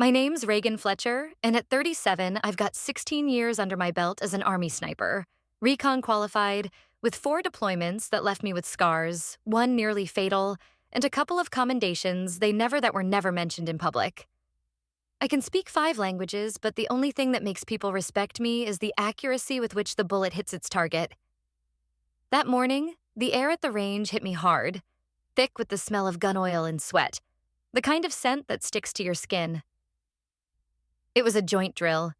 My name's Reagan Fletcher, and at 37, I've got 16 years under my belt as an Army sniper, recon qualified, with 4 deployments that left me with scars, one nearly fatal, and a couple of commendations that were never mentioned in public. I can speak 5 languages, but the only thing that makes people respect me is the accuracy with which the bullet hits its target. That morning, the air at the range hit me hard, thick with the smell of gun oil and sweat, the kind of scent that sticks to your skin. It was a joint drill,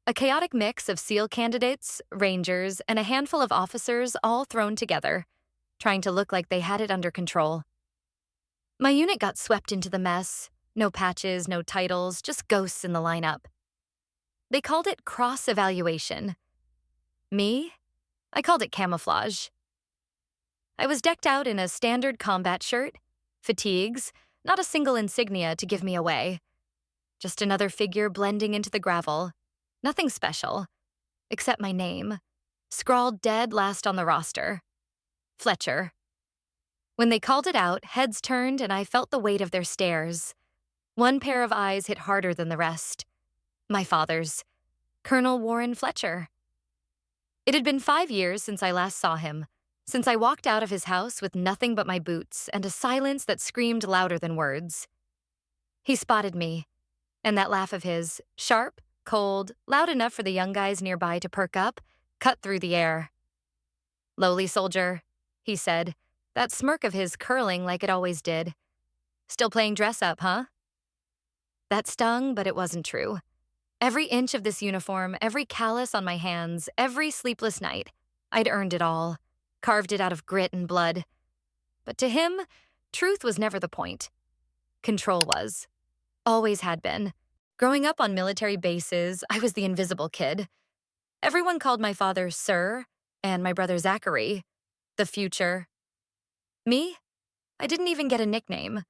a chaotic mix of SEAL candidates, rangers, and a handful of officers all thrown together, trying to look like they had it under control. My unit got swept into the mess, no patches, no titles, just ghosts in the lineup. They called it cross-evaluation. Me? I called it camouflage. I was decked out in a standard combat shirt, fatigues, not a single insignia to give me away. Just another figure blending into the gravel. Nothing special, except my name, scrawled dead last on the roster. Fletcher. When they called it out, heads turned and I felt the weight of their stares. One pair of eyes hit harder than the rest. My father's, Colonel Warren Fletcher. It had been 5 years since I last saw him, since I walked out of his house with nothing but my boots and a silence that screamed louder than words. He spotted me, and that laugh of his, sharp, cold, loud enough for the young guys nearby to perk up, cut through the air. "Lowly soldier," he said, that smirk of his curling like it always did. "Still playing dress-up, huh?" That stung, but it wasn't true. Every inch of this uniform, every callus on my hands, every sleepless night, I'd earned it all, carved it out of grit and blood. But to him, truth was never the point. Control was. Always had been. Growing up on military bases, I was the invisible kid. Everyone called my father Sir, and my brother Zachary, the future. Me? I didn't even get a nickname.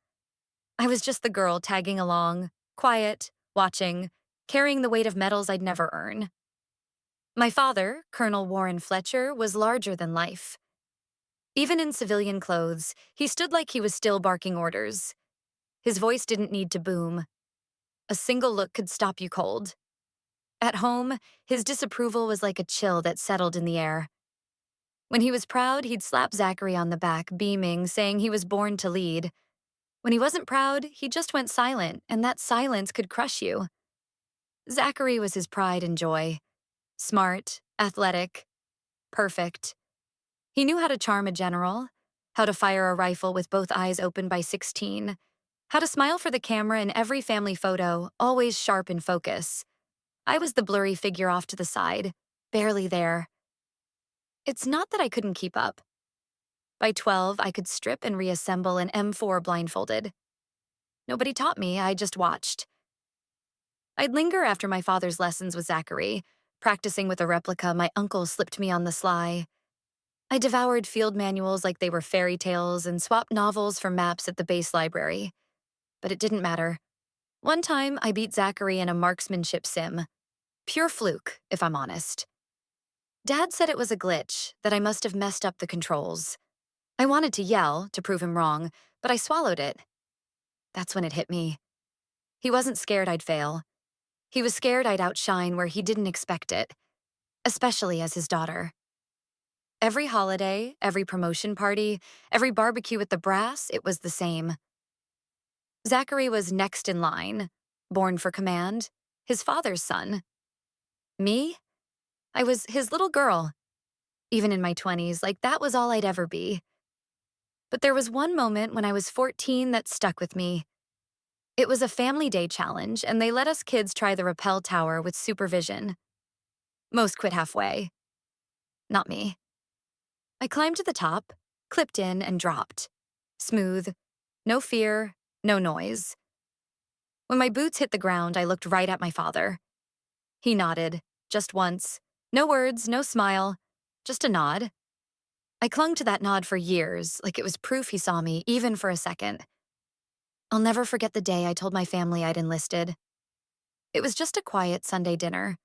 I was just the girl tagging along, quiet, watching, carrying the weight of medals I'd never earn. My father, Colonel Warren Fletcher, was larger than life. Even in civilian clothes, he stood like he was still barking orders. His voice didn't need to boom. A single look could stop you cold. At home, his disapproval was like a chill that settled in the air. When he was proud, he'd slap Zachary on the back, beaming, saying he was born to lead. When he wasn't proud, he just went silent, and that silence could crush you. Zachary was his pride and joy. Smart, athletic, perfect. He knew how to charm a general, how to fire a rifle with both eyes open by 16, how to smile for the camera in every family photo, always sharp in focus. I was the blurry figure off to the side, barely there. It's not that I couldn't keep up. By 12, I could strip and reassemble an M4 blindfolded. Nobody taught me, I just watched. I'd linger after my father's lessons with Zachary, practicing with a replica my uncle slipped me on the sly. I devoured field manuals like they were fairy tales and swapped novels for maps at the base library. But it didn't matter. One time, I beat Zachary in a marksmanship sim. Pure fluke, if I'm honest. Dad said it was a glitch, that I must have messed up the controls. I wanted to yell, to prove him wrong, but I swallowed it. That's when it hit me. He wasn't scared I'd fail. He was scared I'd outshine where he didn't expect it, especially as his daughter. Every holiday, every promotion party, every barbecue at the brass, it was the same. Zachary was next in line, born for command, his father's son. Me? I was his little girl. Even in my 20s, like that was all I'd ever be. But there was one moment when I was 14 that stuck with me. It was a family day challenge, and they let us kids try the rappel tower with supervision. Most quit halfway. Not me. I climbed to the top, clipped in, and dropped. Smooth. No fear, no noise. When my boots hit the ground, I looked right at my father. He nodded, just once. No words, no smile, just a nod. I clung to that nod for years, like it was proof he saw me, even for a second. I'll never forget the day I told my family I'd enlisted. It was just a quiet Sunday dinner.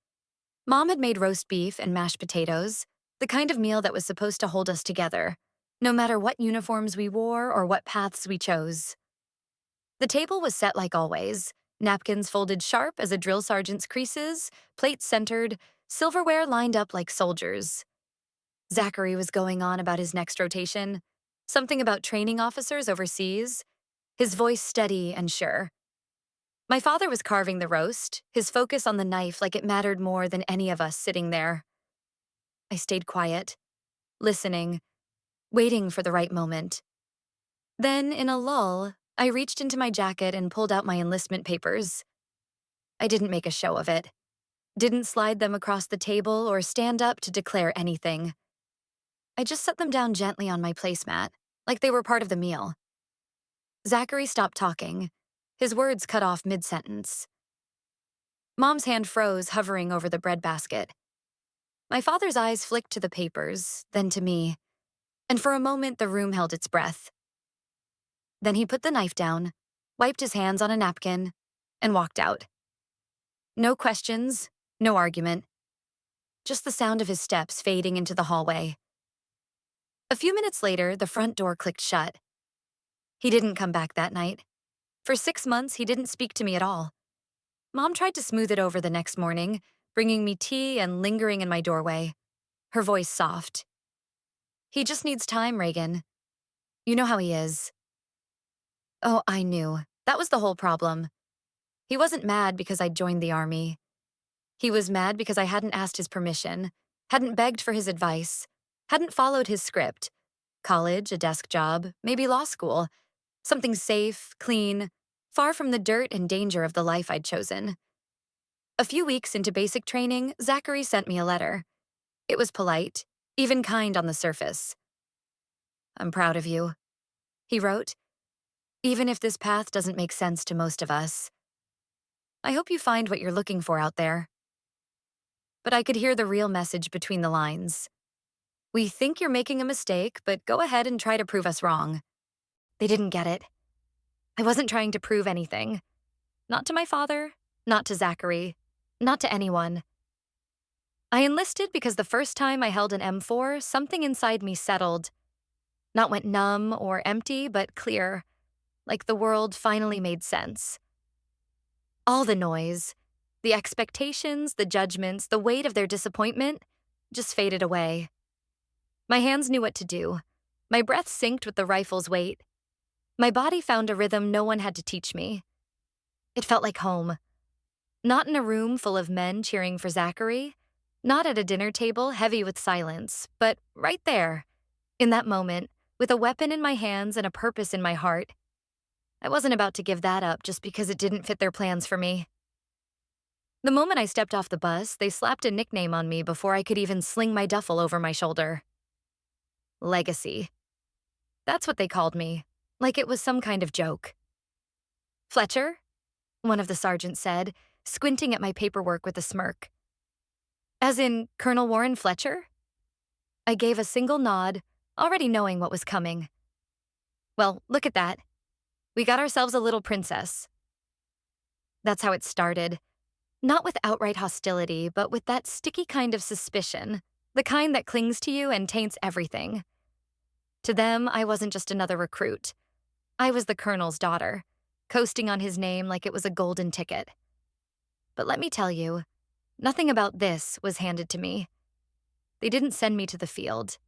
Mom had made roast beef and mashed potatoes, the kind of meal that was supposed to hold us together, no matter what uniforms we wore or what paths we chose. The table was set like always, Napkins folded sharp as a drill sergeant's creases, plates centered, silverware lined up like soldiers. Zachary was going on about his next rotation, something about training officers overseas, his voice steady and sure. My father was carving the roast, his focus on the knife like it mattered more than any of us sitting there. I stayed quiet, listening, waiting for the right moment. Then, in a lull, I reached into my jacket and pulled out my enlistment papers. I didn't make a show of it, didn't slide them across the table or stand up to declare anything. I just set them down gently on my placemat, like they were part of the meal. Zachary stopped talking, his words cut off mid-sentence. Mom's hand froze, hovering over the breadbasket. My father's eyes flicked to the papers, then to me, and for a moment the room held its breath. Then he put the knife down, wiped his hands on a napkin, and walked out. No questions, no argument. Just the sound of his steps fading into the hallway. A few minutes later, the front door clicked shut. He didn't come back that night. For 6 months, he didn't speak to me at all. Mom tried to smooth it over the next morning, bringing me tea and lingering in my doorway, her voice soft. "He just needs time, Reagan. You know how he is." Oh, I knew. That was the whole problem. He wasn't mad because I'd joined the Army. He was mad because I hadn't asked his permission, hadn't begged for his advice, hadn't followed his script. College, a desk job, maybe law school. Something safe, clean, far from the dirt and danger of the life I'd chosen. A few weeks into basic training, Zachary sent me a letter. It was polite, even kind on the surface. "I'm proud of you," he wrote. "Even if this path doesn't make sense to most of us. I hope you find what you're looking for out there." But I could hear the real message between the lines. "We think you're making a mistake, but go ahead and try to prove us wrong." They didn't get it. I wasn't trying to prove anything. Not to my father, not to Zachary, not to anyone. I enlisted because the first time I held an M4, something inside me settled. Not went numb or empty, but clear, like the world finally made sense. All the noise, the expectations, the judgments, the weight of their disappointment just faded away. My hands knew what to do. My breath synced with the rifle's weight. My body found a rhythm no one had to teach me. It felt like home. Not in a room full of men cheering for Zachary, not at a dinner table heavy with silence, but right there, in that moment, with a weapon in my hands and a purpose in my heart. I wasn't about to give that up just because it didn't fit their plans for me. The moment I stepped off the bus, they slapped a nickname on me before I could even sling my duffel over my shoulder. Legacy. That's what they called me, like it was some kind of joke. "Fletcher?" one of the sergeants said, squinting at my paperwork with a smirk. "As in Colonel Warren Fletcher?" I gave a single nod, already knowing what was coming. "Well, look at that. We got ourselves a little princess." That's how it started. Not with outright hostility, but with that sticky kind of suspicion, the kind that clings to you and taints everything. To them, I wasn't just another recruit. I was the colonel's daughter, coasting on his name like it was a golden ticket. But let me tell you, nothing about this was handed to me. They didn't send me to the field.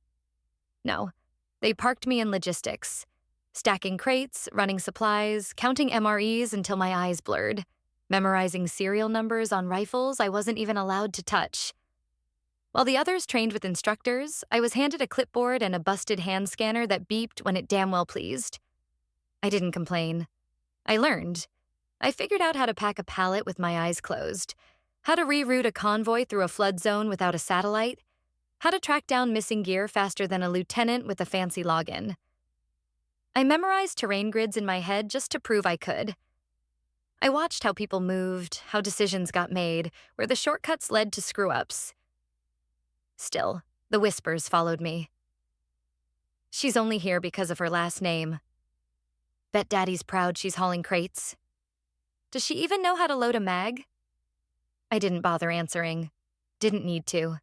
No, they parked me in logistics, stacking crates, running supplies, counting MREs until my eyes blurred, memorizing serial numbers on rifles I wasn't even allowed to touch. While the others trained with instructors, I was handed a clipboard and a busted hand scanner that beeped when it damn well pleased. I didn't complain. I learned. I figured out how to pack a pallet with my eyes closed, how to reroute a convoy through a flood zone without a satellite, how to track down missing gear faster than a lieutenant with a fancy login. I memorized terrain grids in my head just to prove I could. I watched how people moved, how decisions got made, where the shortcuts led to screw-ups. Still, the whispers followed me. "She's only here because of her last name. Bet Daddy's proud she's hauling crates. Does she even know how to load a mag?" I didn't bother answering. Didn't need to.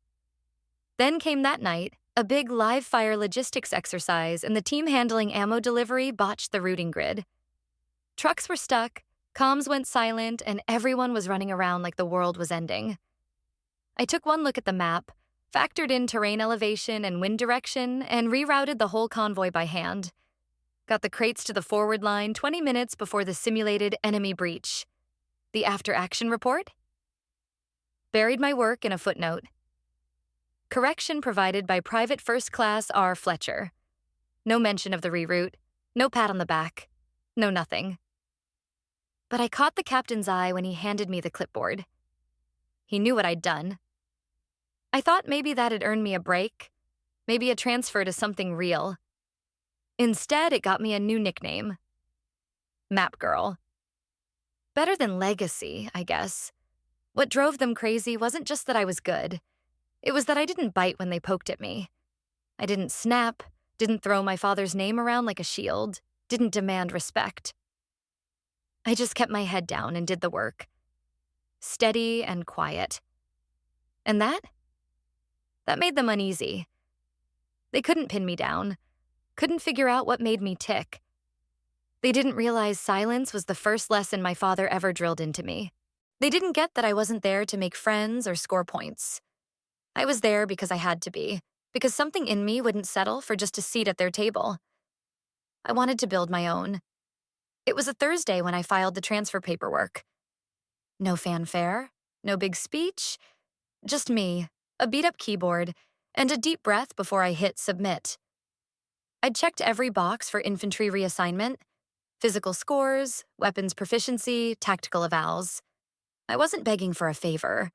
Then came that night, a big live-fire logistics exercise, and the team handling ammo delivery botched the routing grid. Trucks were stuck, Comms went silent, and everyone was running around like the world was ending. I took one look at the map, factored in terrain elevation and wind direction, and rerouted the whole convoy by hand. Got the crates to the forward line 20 minutes before the simulated enemy breach. The after-action report? Buried my work in a footnote. Correction provided by Private First Class R. Fletcher. No mention of the reroute, no pat on the back, no nothing. But I caught the captain's eye when he handed me the clipboard. He knew what I'd done. I thought maybe that'd earn me a break, maybe a transfer to something real. Instead, it got me a new nickname. Map Girl. Better than Legacy, I guess. What drove them crazy wasn't just that I was good. It was that I didn't bite when they poked at me. I didn't snap, didn't throw my father's name around like a shield, didn't demand respect. I just kept my head down and did the work. Steady and quiet. And that made them uneasy. They couldn't pin me down, couldn't figure out what made me tick. They didn't realize silence was the first lesson my father ever drilled into me. They didn't get that I wasn't there to make friends or score points. I was there because I had to be, because something in me wouldn't settle for just a seat at their table. I wanted to build my own. It was a Thursday when I filed the transfer paperwork. No fanfare, no big speech, just me, a beat-up keyboard, and a deep breath before I hit submit. I'd checked every box for infantry reassignment, physical scores, weapons proficiency, tactical evals. I wasn't begging for a favor.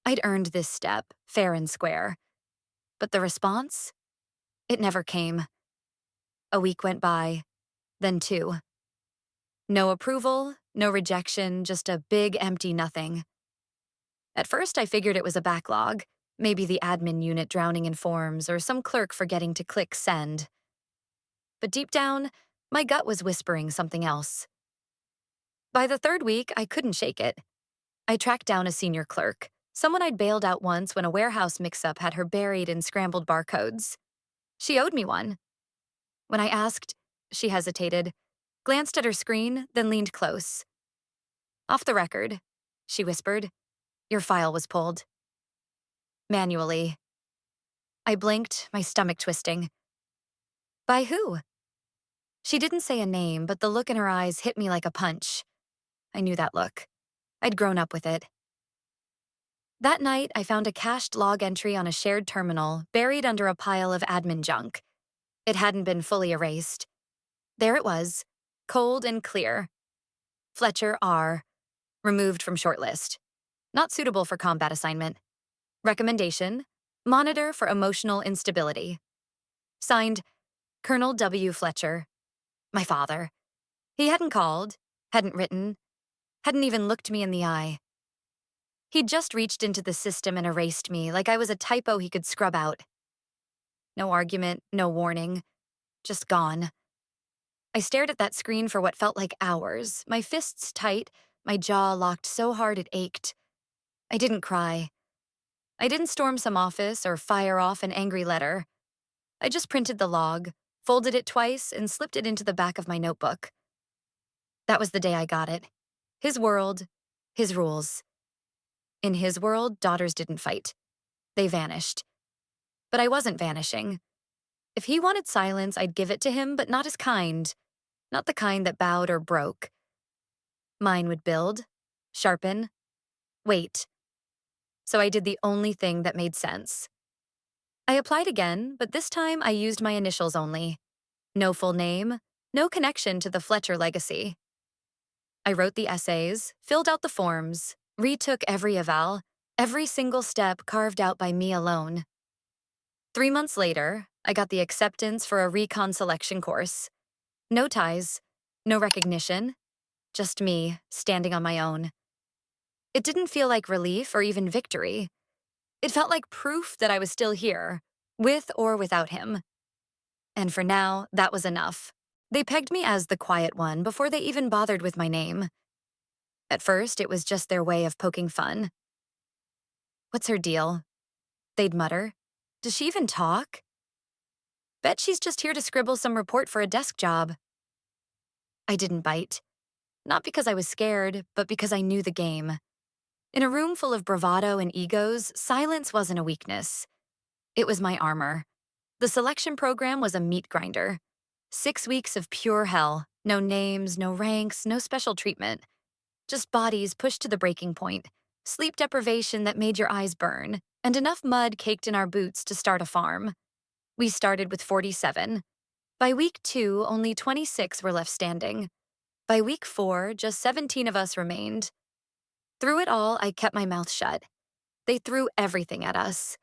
I'd earned this step, fair and square. But the response? It never came. A week went by, then 2. No approval, no rejection, just a big empty nothing. At first, I figured it was a backlog, maybe the admin unit drowning in forms or some clerk forgetting to click send. But deep down, my gut was whispering something else. By the 3rd week, I couldn't shake it. I tracked down a senior clerk, someone I'd bailed out once when a warehouse mix-up had her buried in scrambled barcodes. She owed me one. When I asked, she hesitated, glanced at her screen, then leaned close. "Off the record," she whispered. "Your file was pulled." Manually. I blinked, my stomach twisting. By who? She didn't say a name, but the look in her eyes hit me like a punch. I knew that look. I'd grown up with it. That night, I found a cached log entry on a shared terminal buried under a pile of admin junk. It hadn't been fully erased. There it was, cold and clear. Fletcher R. Removed from shortlist. Not suitable for combat assignment. Recommendation: monitor for emotional instability. Signed, Colonel W. Fletcher. My father. He hadn't called, hadn't written, hadn't even looked me in the eye. He'd just reached into the system and erased me like I was a typo he could scrub out. No argument, no warning. Just gone. I stared at that screen for what felt like hours, my fists tight, my jaw locked so hard it ached. I didn't cry. I didn't storm some office or fire off an angry letter. I just printed the log, folded it twice, and slipped it into the back of my notebook. That was the day I got it. His world, his rules. In his world, daughters didn't fight. They vanished. But I wasn't vanishing. If he wanted silence, I'd give it to him, but not as kind. Not the kind that bowed or broke. Mine would build, sharpen, wait. So I did the only thing that made sense. I applied again, but this time I used my initials only. No full name, no connection to the Fletcher legacy. I wrote the essays, filled out the forms, retook every eval, every single step carved out by me alone. 3 months later, I got the acceptance for a recon selection course. No ties, no recognition, just me, standing on my own. It didn't feel like relief or even victory. It felt like proof that I was still here, with or without him. And for now, that was enough. They pegged me as the quiet one before they even bothered with my name. At first, it was just their way of poking fun. "What's her deal?" They'd mutter. "Does she even talk? Bet she's just here to scribble some report for a desk job." I didn't bite. Not because I was scared, but because I knew the game. In a room full of bravado and egos, silence wasn't a weakness. It was my armor. The selection program was a meat grinder. 6 weeks of pure hell. No names, no ranks, no special treatment. Just bodies pushed to the breaking point. Sleep deprivation that made your eyes burn. And enough mud caked in our boots to start a farm. We started with 47. By week 2, only 26 were left standing. By week 4, just 17 of us remained. Through it all, I kept my mouth shut. They threw everything at us.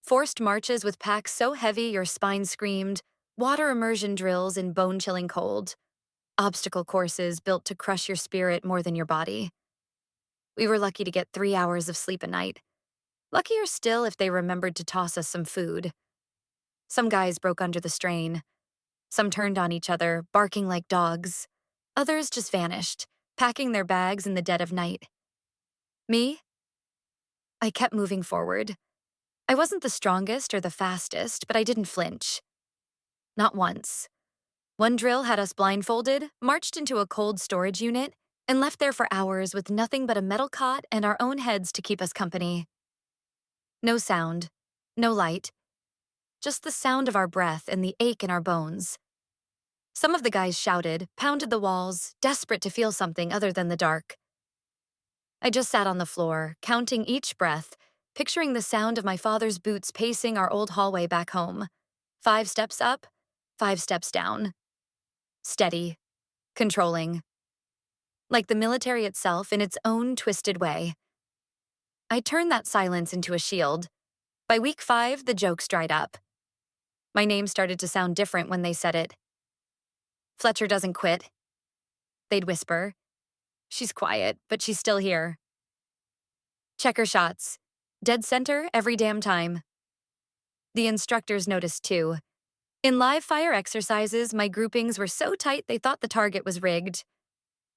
Forced marches with packs so heavy your spine screamed, water immersion drills in bone-chilling cold, obstacle courses built to crush your spirit more than your body. We were lucky to get 3 hours of sleep a night. Luckier still if they remembered to toss us some food. Some guys broke under the strain. Some turned on each other, barking like dogs. Others just vanished, packing their bags in the dead of night. Me? I kept moving forward. I wasn't the strongest or the fastest, but I didn't flinch. Not once. One drill had us blindfolded, marched into a cold storage unit, and left there for hours with nothing but a metal cot and our own heads to keep us company. No sound, no light, just the sound of our breath and the ache in our bones. Some of the guys shouted, pounded the walls, desperate to feel something other than the dark. I just sat on the floor, counting each breath, picturing the sound of my father's boots pacing our old hallway back home. 5 steps up, 5 steps down. Steady, controlling. Like the military itself in its own twisted way. I turned that silence into a shield. By week 5, the jokes dried up. My name started to sound different when they said it. Fletcher doesn't quit. They'd whisper. She's quiet, but she's still here. Checker shots. Dead center every damn time. The instructors noticed too. In live fire exercises, my groupings were so tight they thought the target was rigged.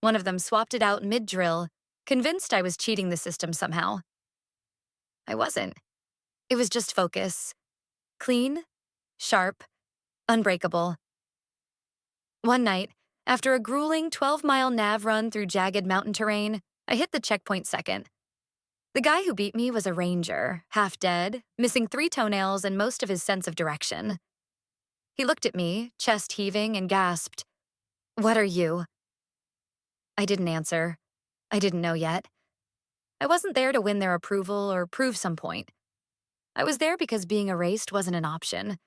One of them swapped it out mid-drill, convinced I was cheating the system somehow. I wasn't. It was just focus. Clean, sharp, unbreakable. One night, after a grueling 12-mile nav run through jagged mountain terrain, I hit the checkpoint second. The guy who beat me was a ranger, half dead, missing 3 toenails and most of his sense of direction. He looked at me, chest heaving, and gasped, "What are you?" I didn't answer. I didn't know yet. I wasn't there to win their approval or prove some point. I was there because being erased wasn't an option.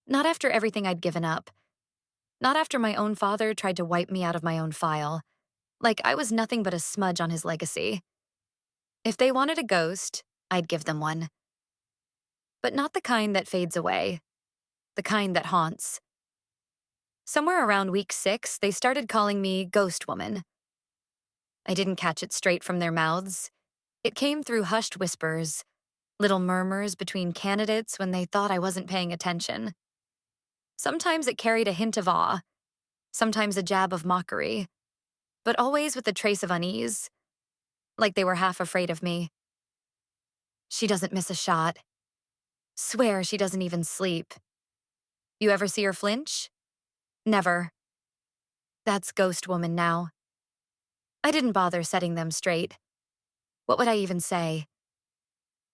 Not after everything I'd given up. Not after my own father tried to wipe me out of my own file. Like I was nothing but a smudge on his legacy. If they wanted a ghost, I'd give them one. But not the kind that fades away. The kind that haunts. Somewhere around week 6, they started calling me Ghost Woman. I didn't catch it straight from their mouths. It came through hushed whispers, little murmurs between candidates when they thought I wasn't paying attention. Sometimes it carried a hint of awe, sometimes a jab of mockery, but always with a trace of unease, like they were half afraid of me. She doesn't miss a shot. Swear she doesn't even sleep. You ever see her flinch? Never. That's Ghost Woman now. I didn't bother setting them straight. What would I even say?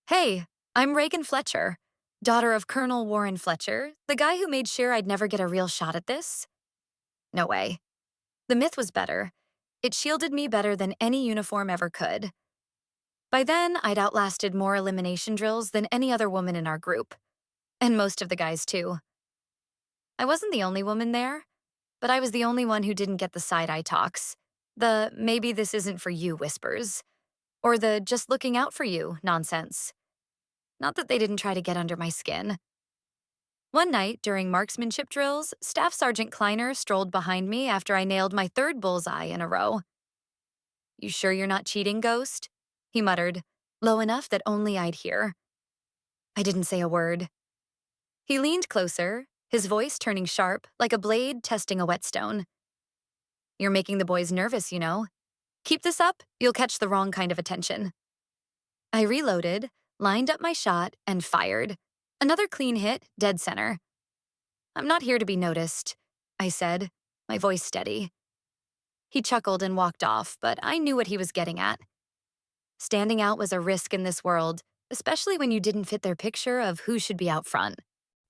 Hey, I'm Reagan Fletcher, daughter of Colonel Warren Fletcher, the guy who made sure I'd never get a real shot at this? No way. The myth was better. It shielded me better than any uniform ever could. By then, I'd outlasted more elimination drills than any other woman in our group. And most of the guys, too. I wasn't the only woman there, but I was the only one who didn't get the side-eye talks, the "maybe this isn't for you" whispers, or the "just looking out for you" nonsense. Not that they didn't try to get under my skin. One night, during marksmanship drills, Staff Sergeant Kleiner strolled behind me after I nailed my 3rd bullseye in a row. "You sure you're not cheating, Ghost?" he muttered, low enough that only I'd hear. I didn't say a word. He leaned closer, his voice turning sharp, like a blade testing a whetstone. "You're making the boys nervous, you know. Keep this up, you'll catch the wrong kind of attention." I reloaded, lined up my shot, and fired. Another clean hit, dead center. "I'm not here to be noticed," I said, my voice steady. He chuckled and walked off, but I knew what he was getting at. Standing out was a risk in this world, especially when you didn't fit their picture of who should be out front.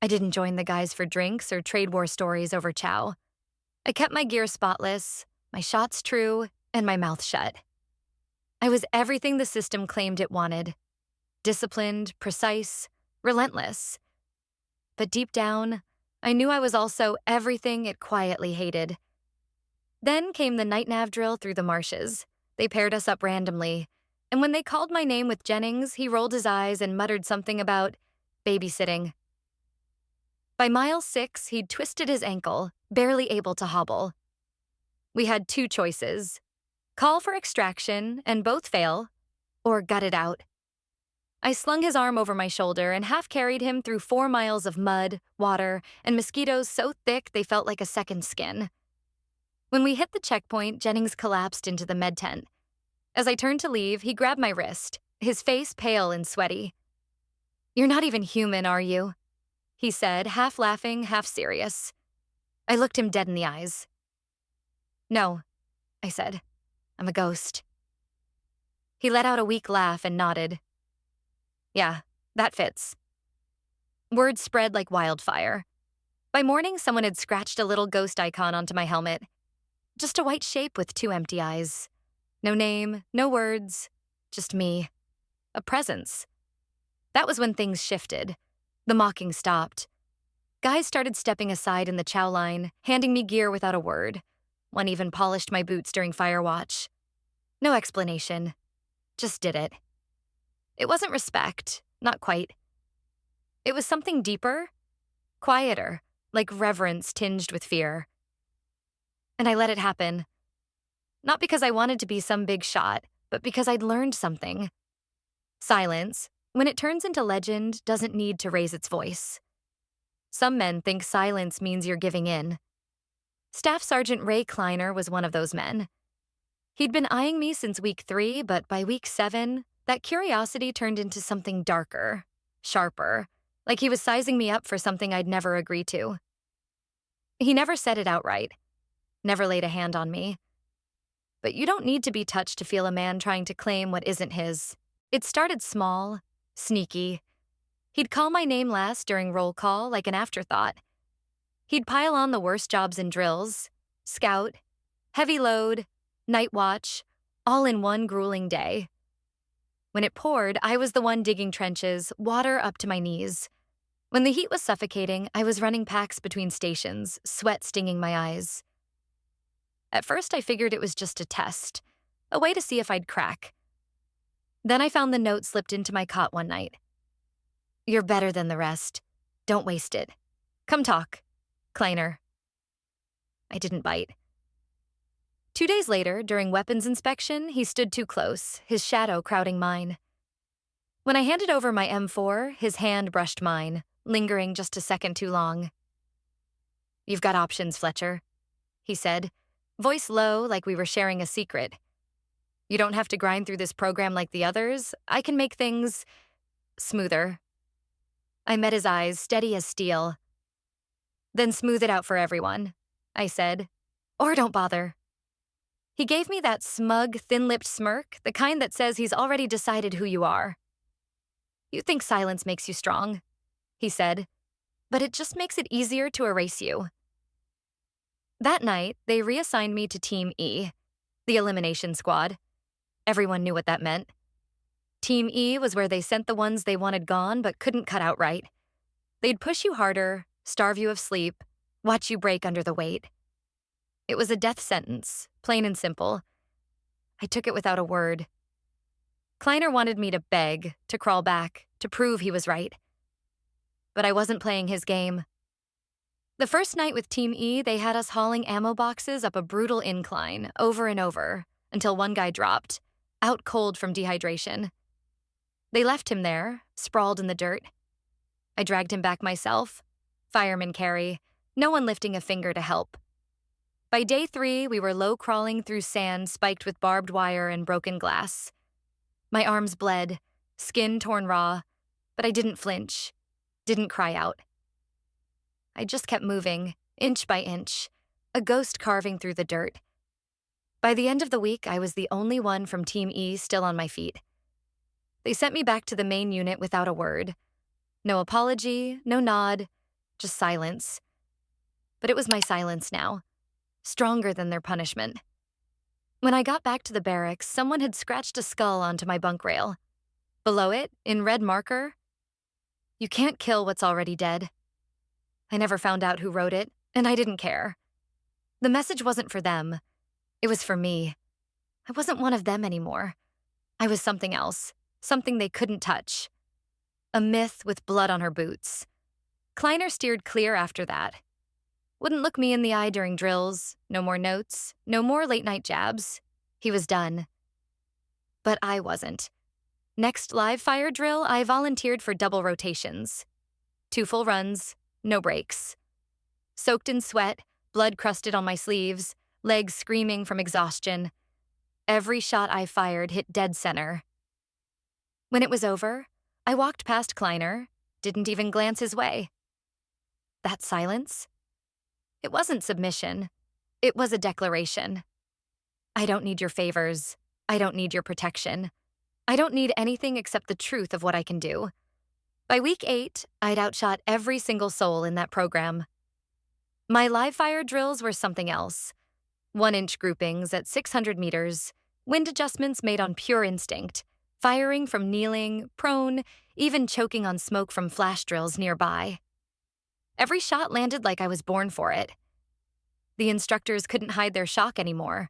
I didn't join the guys for drinks or trade war stories over chow. I kept my gear spotless, my shots true, and my mouth shut. I was everything the system claimed it wanted: disciplined, precise, relentless. But deep down, I knew I was also everything it quietly hated. Then came the night nav drill through the marshes. They paired us up randomly, and when they called my name with Jennings, he rolled his eyes and muttered something about babysitting. By mile 6, he'd twisted his ankle, barely able to hobble. We had 2 choices: call for extraction and both fail, or gut it out. I slung his arm over my shoulder and half-carried him through 4 miles of mud, water, and mosquitoes so thick they felt like a second skin. When we hit the checkpoint, Jennings collapsed into the med tent. As I turned to leave, he grabbed my wrist, his face pale and sweaty. "You're not even human, are you?" he said, half laughing, half serious. I looked him dead in the eyes. "No," I said. "I'm a ghost." He let out a weak laugh and nodded. "Yeah, that fits." Word spread like wildfire. By morning, someone had scratched a little ghost icon onto my helmet. Just a white shape with 2 empty eyes. No name, no words, just me. A presence. That was when things shifted. The mocking stopped. Guys started stepping aside in the chow line, handing me gear without a word. One even polished my boots during fire watch. No explanation. Just did it. It wasn't respect, not quite. It was something deeper, quieter, like reverence tinged with fear. And I let it happen. Not because I wanted to be some big shot, but because I'd learned something. Silence, when it turns into legend, doesn't need to raise its voice. Some men think silence means you're giving in. Staff Sergeant Ray Kleiner was one of those men. He'd been eyeing me since week 3, but by week 7, that curiosity turned into something darker, sharper, like he was sizing me up for something I'd never agree to. He never said it outright, never laid a hand on me. But you don't need to be touched to feel a man trying to claim what isn't his. It started small, sneaky. He'd call my name last during roll call like an afterthought. He'd pile on the worst jobs in drills: scout, heavy load, night watch, all in one grueling day. When it poured, I was the one digging trenches, water up to my knees. When the heat was suffocating, I was running packs between stations, sweat stinging my eyes. At first, I figured it was just a test, a way to see if I'd crack. Then I found the note slipped into my cot one night. "You're better than the rest. Don't waste it. Come talk. Kleiner." I didn't bite. 2 days later, during weapons inspection, he stood too close, his shadow crowding mine. When I handed over my M4, his hand brushed mine, lingering just a second too long. "You've got options, Fletcher," he said, voice low like we were sharing a secret. "You don't have to grind through this program like the others. I can make things smoother." I met his eyes, steady as steel. "Then smooth it out for everyone," I said. "Or don't bother." He gave me that smug, thin-lipped smirk, the kind that says he's already decided who you are. "You think silence makes you strong," he said, "but it just makes it easier to erase you." That night, they reassigned me to Team E, the elimination squad. Everyone knew what that meant. Team E was where they sent the ones they wanted gone but couldn't cut outright. They'd push you harder, starve you of sleep, watch you break under the weight. It was a death sentence, plain and simple. I took it without a word. Kleiner wanted me to beg, to crawl back, to prove he was right. But I wasn't playing his game. The first night with Team E, they had us hauling ammo boxes up a brutal incline, over and over, until one guy dropped, out cold from dehydration. They left him there, sprawled in the dirt. I dragged him back myself, fireman carry, no one lifting a finger to help. By day 3, we were low-crawling through sand spiked with barbed wire and broken glass. My arms bled, skin torn raw, but I didn't flinch, didn't cry out. I just kept moving, inch by inch, a ghost carving through the dirt. By the end of the week, I was the only one from Team E still on my feet. They sent me back to the main unit without a word. No apology, no nod, just silence. But it was my silence now, stronger than their punishment. When I got back to the barracks, someone had scratched a skull onto my bunk rail. Below it, in red marker, "You can't kill what's already dead." I never found out who wrote it, and I didn't care. The message wasn't for them. It was for me. I wasn't one of them anymore. I was something else, something they couldn't touch. A myth with blood on her boots. Kleiner steered clear after that. Wouldn't look me in the eye during drills, no more notes, no more late-night jabs. He was done. But I wasn't. Next live fire drill, I volunteered for double rotations. 2 full runs, no breaks. Soaked in sweat, blood crusted on my sleeves, legs screaming from exhaustion. Every shot I fired hit dead center. When it was over, I walked past Kleiner, didn't even glance his way. That silence? It wasn't submission. It was a declaration. I don't need your favors. I don't need your protection. I don't need anything except the truth of what I can do. By week 8, I'd outshot every single soul in that program. My live fire drills were something else. 1-inch groupings at 600 meters, wind adjustments made on pure instinct, firing from kneeling, prone, even choking on smoke from flash drills nearby. Every shot landed like I was born for it. The instructors couldn't hide their shock anymore.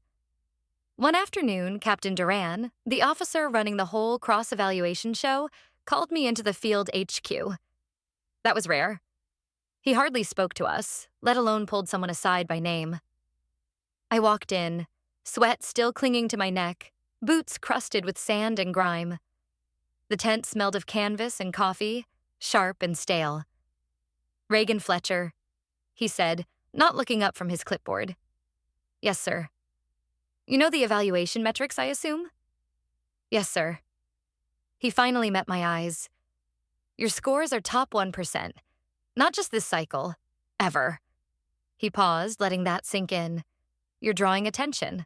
One afternoon, Captain Duran, the officer running the whole cross-evaluation show, called me into the field HQ. That was rare. He hardly spoke to us, let alone pulled someone aside by name. I walked in, sweat still clinging to my neck, boots crusted with sand and grime. The tent smelled of canvas and coffee, sharp and stale. "Reagan Fletcher," he said, not looking up from his clipboard. "Yes, sir." "You know the evaluation metrics, I assume?" "Yes, sir." He finally met my eyes. "Your scores are top 1%. Not just this cycle. Ever." He paused, letting that sink in. "You're drawing attention."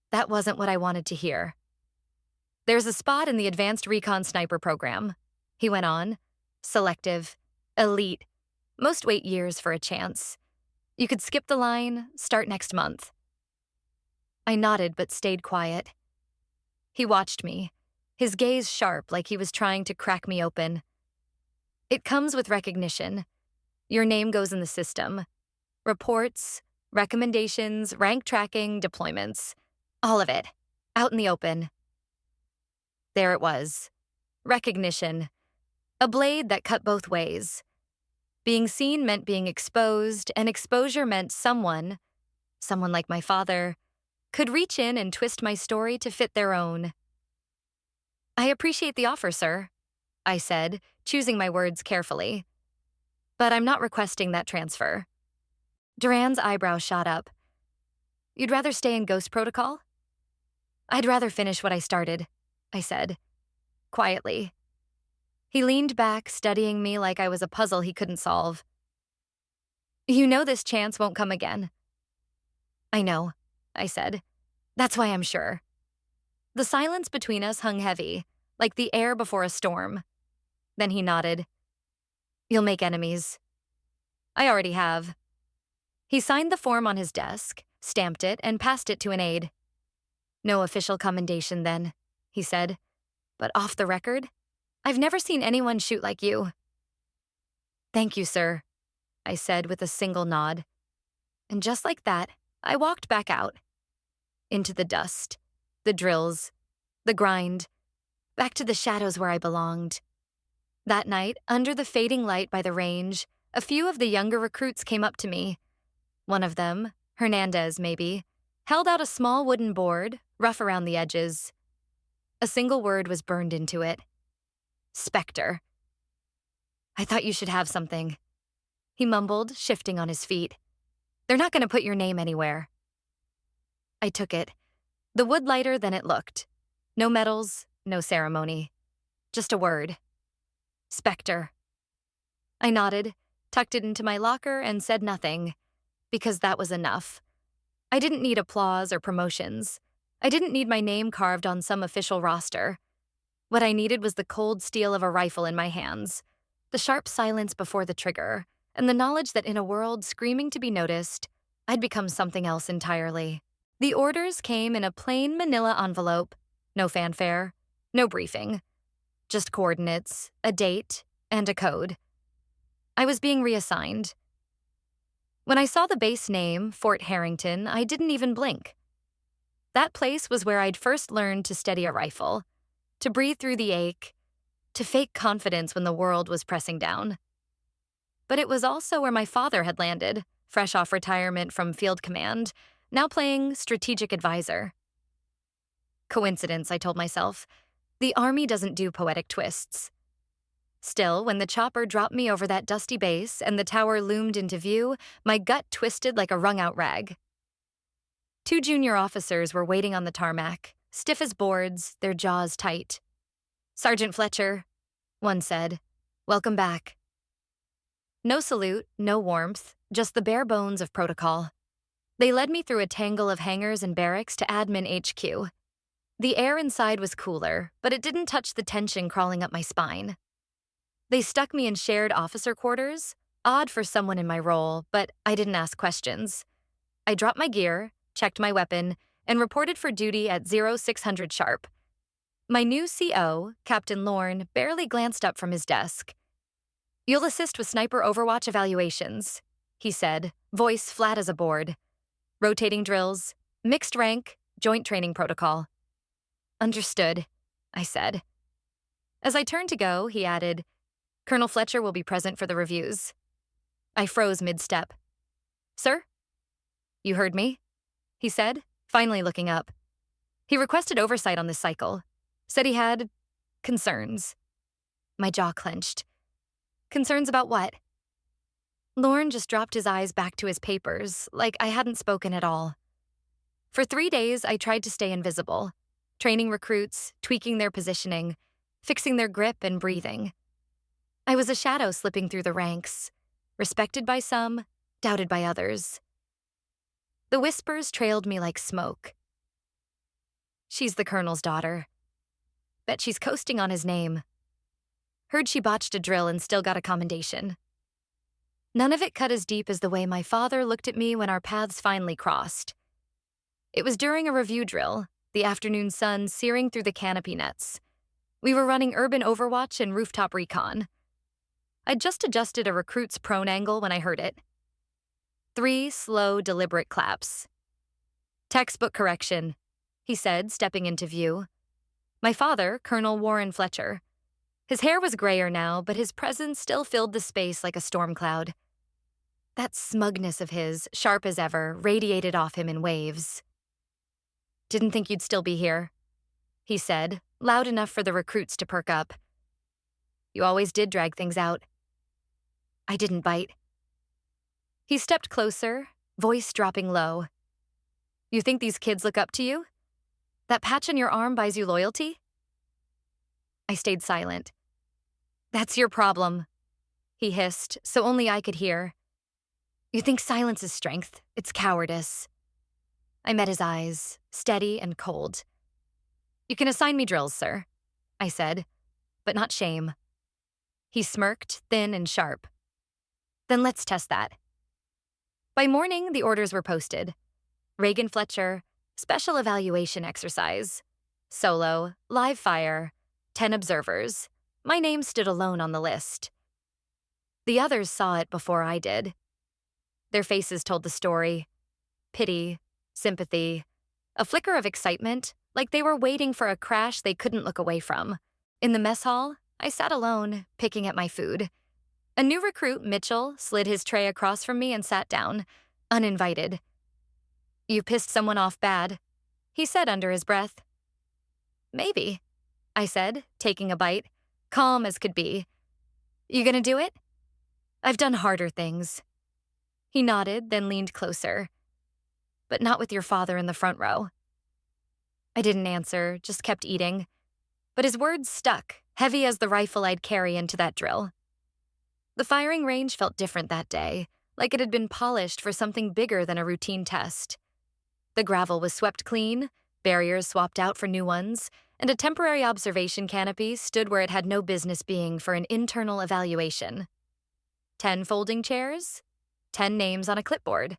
That wasn't what I wanted to hear. "There's a spot in the Advanced Recon Sniper program," he went on. "Selective. Elite. Most wait years for a chance. You could skip the line, start next month." I nodded but stayed quiet. He watched me, his gaze sharp like he was trying to crack me open. "It comes with recognition. Your name goes in the system. Reports, recommendations, rank tracking, deployments. All of it. Out in the open." There it was. Recognition. A blade that cut both ways. Being seen meant being exposed, and exposure meant someone like my father, could reach in and twist my story to fit their own. "I appreciate the offer, sir," I said, choosing my words carefully. "But I'm not requesting that transfer." Duran's eyebrow shot up. "You'd rather stay in Ghost Protocol?" "I'd rather finish what I started," I said, quietly. He leaned back, studying me like I was a puzzle he couldn't solve. "You know this chance won't come again." "I know," I said. "That's why I'm sure." The silence between us hung heavy, like the air before a storm. Then he nodded. "You'll make enemies." "I already have." He signed the form on his desk, stamped it, and passed it to an aide. "No official commendation then," he said. "But off the record, I've never seen anyone shoot like you." "Thank you, sir," I said with a single nod. And just like that, I walked back out. Into the dust, the drills, the grind, back to the shadows where I belonged. That night, under the fading light by the range, a few of the younger recruits came up to me. One of them, Hernandez maybe, held out a small wooden board, rough around the edges. A single word was burned into it. Spectre. "I thought you should have something," he mumbled, shifting on his feet. "They're not going to put your name anywhere." I took it. The wood lighter than it looked. No medals, no ceremony. Just a word. Spectre. I nodded, tucked it into my locker, and said nothing, because that was enough. I didn't need applause or promotions. I didn't need my name carved on some official roster. What I needed was the cold steel of a rifle in my hands, the sharp silence before the trigger, and the knowledge that in a world screaming to be noticed, I'd become something else entirely. The orders came in a plain manila envelope, no fanfare, no briefing, just coordinates, a date, and a code. I was being reassigned. When I saw the base name, Fort Harrington, I didn't even blink. That place was where I'd first learned to steady a rifle, to breathe through the ache, to fake confidence when the world was pressing down. But it was also where my father had landed, fresh off retirement from field command, now playing strategic advisor. Coincidence, I told myself. The Army doesn't do poetic twists. Still, when the chopper dropped me over that dusty base and the tower loomed into view, my gut twisted like a wrung-out rag. 2 junior officers were waiting on the tarmac, stiff as boards, their jaws tight. "Sergeant Fletcher," one said, "welcome back." No salute, no warmth, just the bare bones of protocol. They led me through a tangle of hangars and barracks to Admin HQ. The air inside was cooler, but it didn't touch the tension crawling up my spine. They stuck me in shared officer quarters, odd for someone in my role, but I didn't ask questions. I dropped my gear, checked my weapon, and reported for duty at 0600 sharp. My new CO, Captain Lorne, barely glanced up from his desk. "You'll assist with sniper overwatch evaluations," he said, voice flat as a board. "Rotating drills, mixed rank, joint training protocol." "Understood," I said. As I turned to go, he added, "Colonel Fletcher will be present for the reviews." I froze mid-step. "Sir?" "You heard me?" he said, finally looking up. He requested oversight on this cycle. Said he had concerns. My jaw clenched. Concerns about what? Lorne just dropped his eyes back to his papers, like I hadn't spoken at all. For 3 days, I tried to stay invisible, training recruits, tweaking their positioning, fixing their grip and breathing. I was a shadow slipping through the ranks, respected by some, doubted by others. The whispers trailed me like smoke. "She's the colonel's daughter. Bet she's coasting on his name. Heard she botched a drill and still got a commendation." None of it cut as deep as the way my father looked at me when our paths finally crossed. It was during a review drill, the afternoon sun searing through the canopy nets. We were running urban overwatch and rooftop recon. I'd just adjusted a recruit's prone angle when I heard it. 3 slow, deliberate claps. "Textbook correction," he said, stepping into view. My father, Colonel Warren Fletcher. His hair was grayer now, but his presence still filled the space like a storm cloud. That smugness of his, sharp as ever, radiated off him in waves. "Didn't think you'd still be here," he said, loud enough for the recruits to perk up. "You always did drag things out." I didn't bite. He stepped closer, voice dropping low. "You think these kids look up to you? That patch on your arm buys you loyalty?" I stayed silent. "That's your problem," he hissed, so only I could hear. "You think silence is strength. It's cowardice." I met his eyes, steady and cold. "You can assign me drills, sir," I said, "but not shame." He smirked, thin and sharp. "Then let's test that." By morning, the orders were posted. Reagan Fletcher, special evaluation exercise. Solo, live fire, 10 observers. My name stood alone on the list. The others saw it before I did. Their faces told the story. Pity, sympathy, a flicker of excitement, like they were waiting for a crash they couldn't look away from. In the mess hall, I sat alone, picking at my food. A new recruit, Mitchell, slid his tray across from me and sat down, uninvited. "You pissed someone off bad," he said under his breath. "Maybe," I said, taking a bite, calm as could be. "You gonna do it?" "I've done harder things." He nodded, then leaned closer. "But not with your father in the front row." I didn't answer, just kept eating. But his words stuck, heavy as the rifle I'd carry into that drill. The firing range felt different that day, like it had been polished for something bigger than a routine test. The gravel was swept clean, barriers swapped out for new ones, and a temporary observation canopy stood where it had no business being for an internal evaluation. 10 folding chairs, 10 names on a clipboard.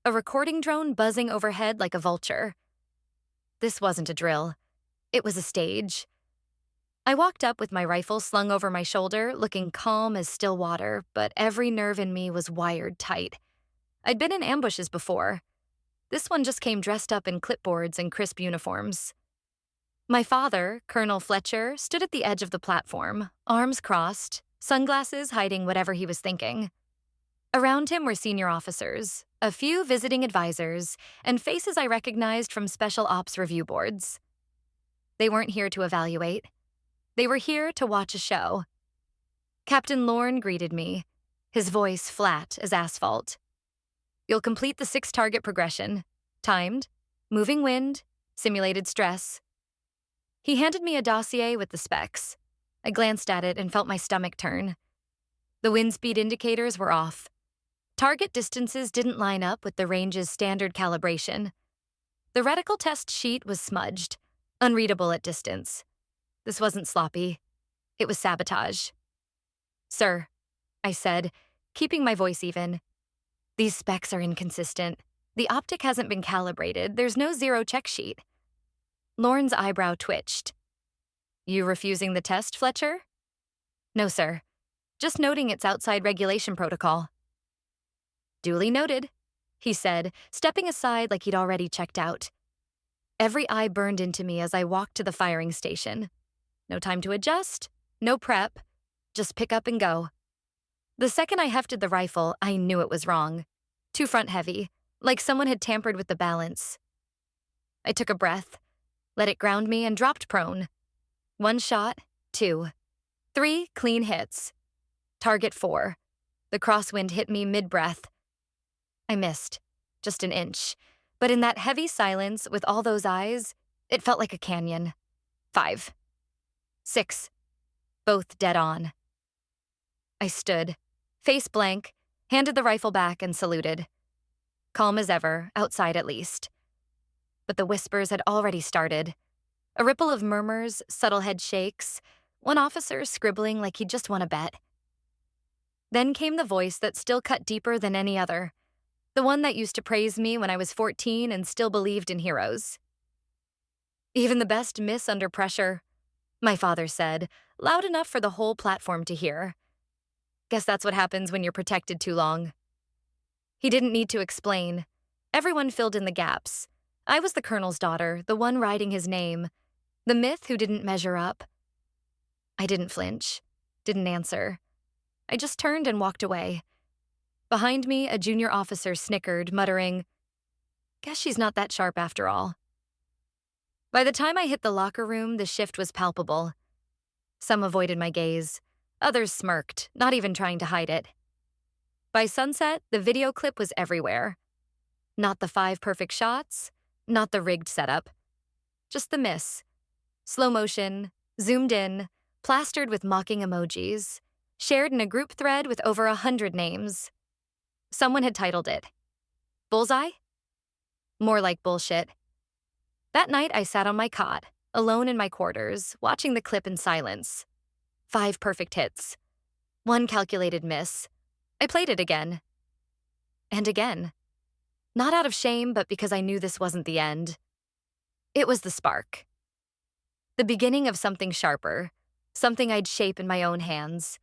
A recording drone buzzing overhead like a vulture. This wasn't a drill. It was a stage. I walked up with my rifle slung over my shoulder, looking calm as still water, but every nerve in me was wired tight. I'd been in ambushes before. This one just came dressed up in clipboards and crisp uniforms. My father, Colonel Fletcher, stood at the edge of the platform, arms crossed, sunglasses hiding whatever he was thinking. Around him were senior officers, a few visiting advisors, and faces I recognized from special ops review boards. They weren't here to evaluate. They were here to watch a show. Captain Lorne greeted me, his voice flat as asphalt. You'll complete the 6-target progression. Timed, moving wind, simulated stress. He handed me a dossier with the specs. I glanced at it and felt my stomach turn. The wind speed indicators were off. Target distances didn't line up with the range's standard calibration. The reticle test sheet was smudged, unreadable at distance. This wasn't sloppy. It was sabotage. Sir, I said, keeping my voice even. These specs are inconsistent. The optic hasn't been calibrated. There's no zero check sheet. Lorne's eyebrow twitched. You refusing the test, Fletcher? No, sir. Just noting it's outside regulation protocol. Duly noted, he said, stepping aside like he'd already checked out. Every eye burned into me as I walked to the firing station. No time to adjust, no prep, just pick up and go. The second I hefted the rifle, I knew it was wrong. Too front-heavy, like someone had tampered with the balance. I took a breath, let it ground me, and dropped prone. 1 shot, 2, 3 clean hits. Target 4. The crosswind hit me mid-breath. I missed, just an inch, but in that heavy silence with all those eyes, it felt like a canyon. 5, 6, both dead on. I stood, face blank, handed the rifle back and saluted. Calm as ever, outside at least. But the whispers had already started. A ripple of murmurs, subtle head shakes, one officer scribbling like he'd just won a bet. Then came the voice that still cut deeper than any other, the one that used to praise me when I was 14 and still believed in heroes. Even the best miss under pressure, my father said, loud enough for the whole platform to hear. Guess that's what happens when you're protected too long. He didn't need to explain. Everyone filled in the gaps. I was the colonel's daughter, the one writing his name, the myth who didn't measure up. I didn't flinch, didn't answer. I just turned and walked away. Behind me, a junior officer snickered, muttering, "Guess she's not that sharp after all." By the time I hit the locker room, the shift was palpable. Some avoided my gaze. Others smirked, not even trying to hide it. By sunset, the video clip was everywhere. Not the 5 perfect shots, not the rigged setup. Just the miss. Slow motion, zoomed in, plastered with mocking emojis, shared in a group thread with over 100 names. Someone had titled it, Bullseye? More like bullshit. That night, I sat on my cot, alone in my quarters, watching the clip in silence. 5 perfect hits. 1 calculated miss. I played it again. And again. Not out of shame, but because I knew this wasn't the end. It was the spark. The beginning of something sharper, something I'd shape in my own hands.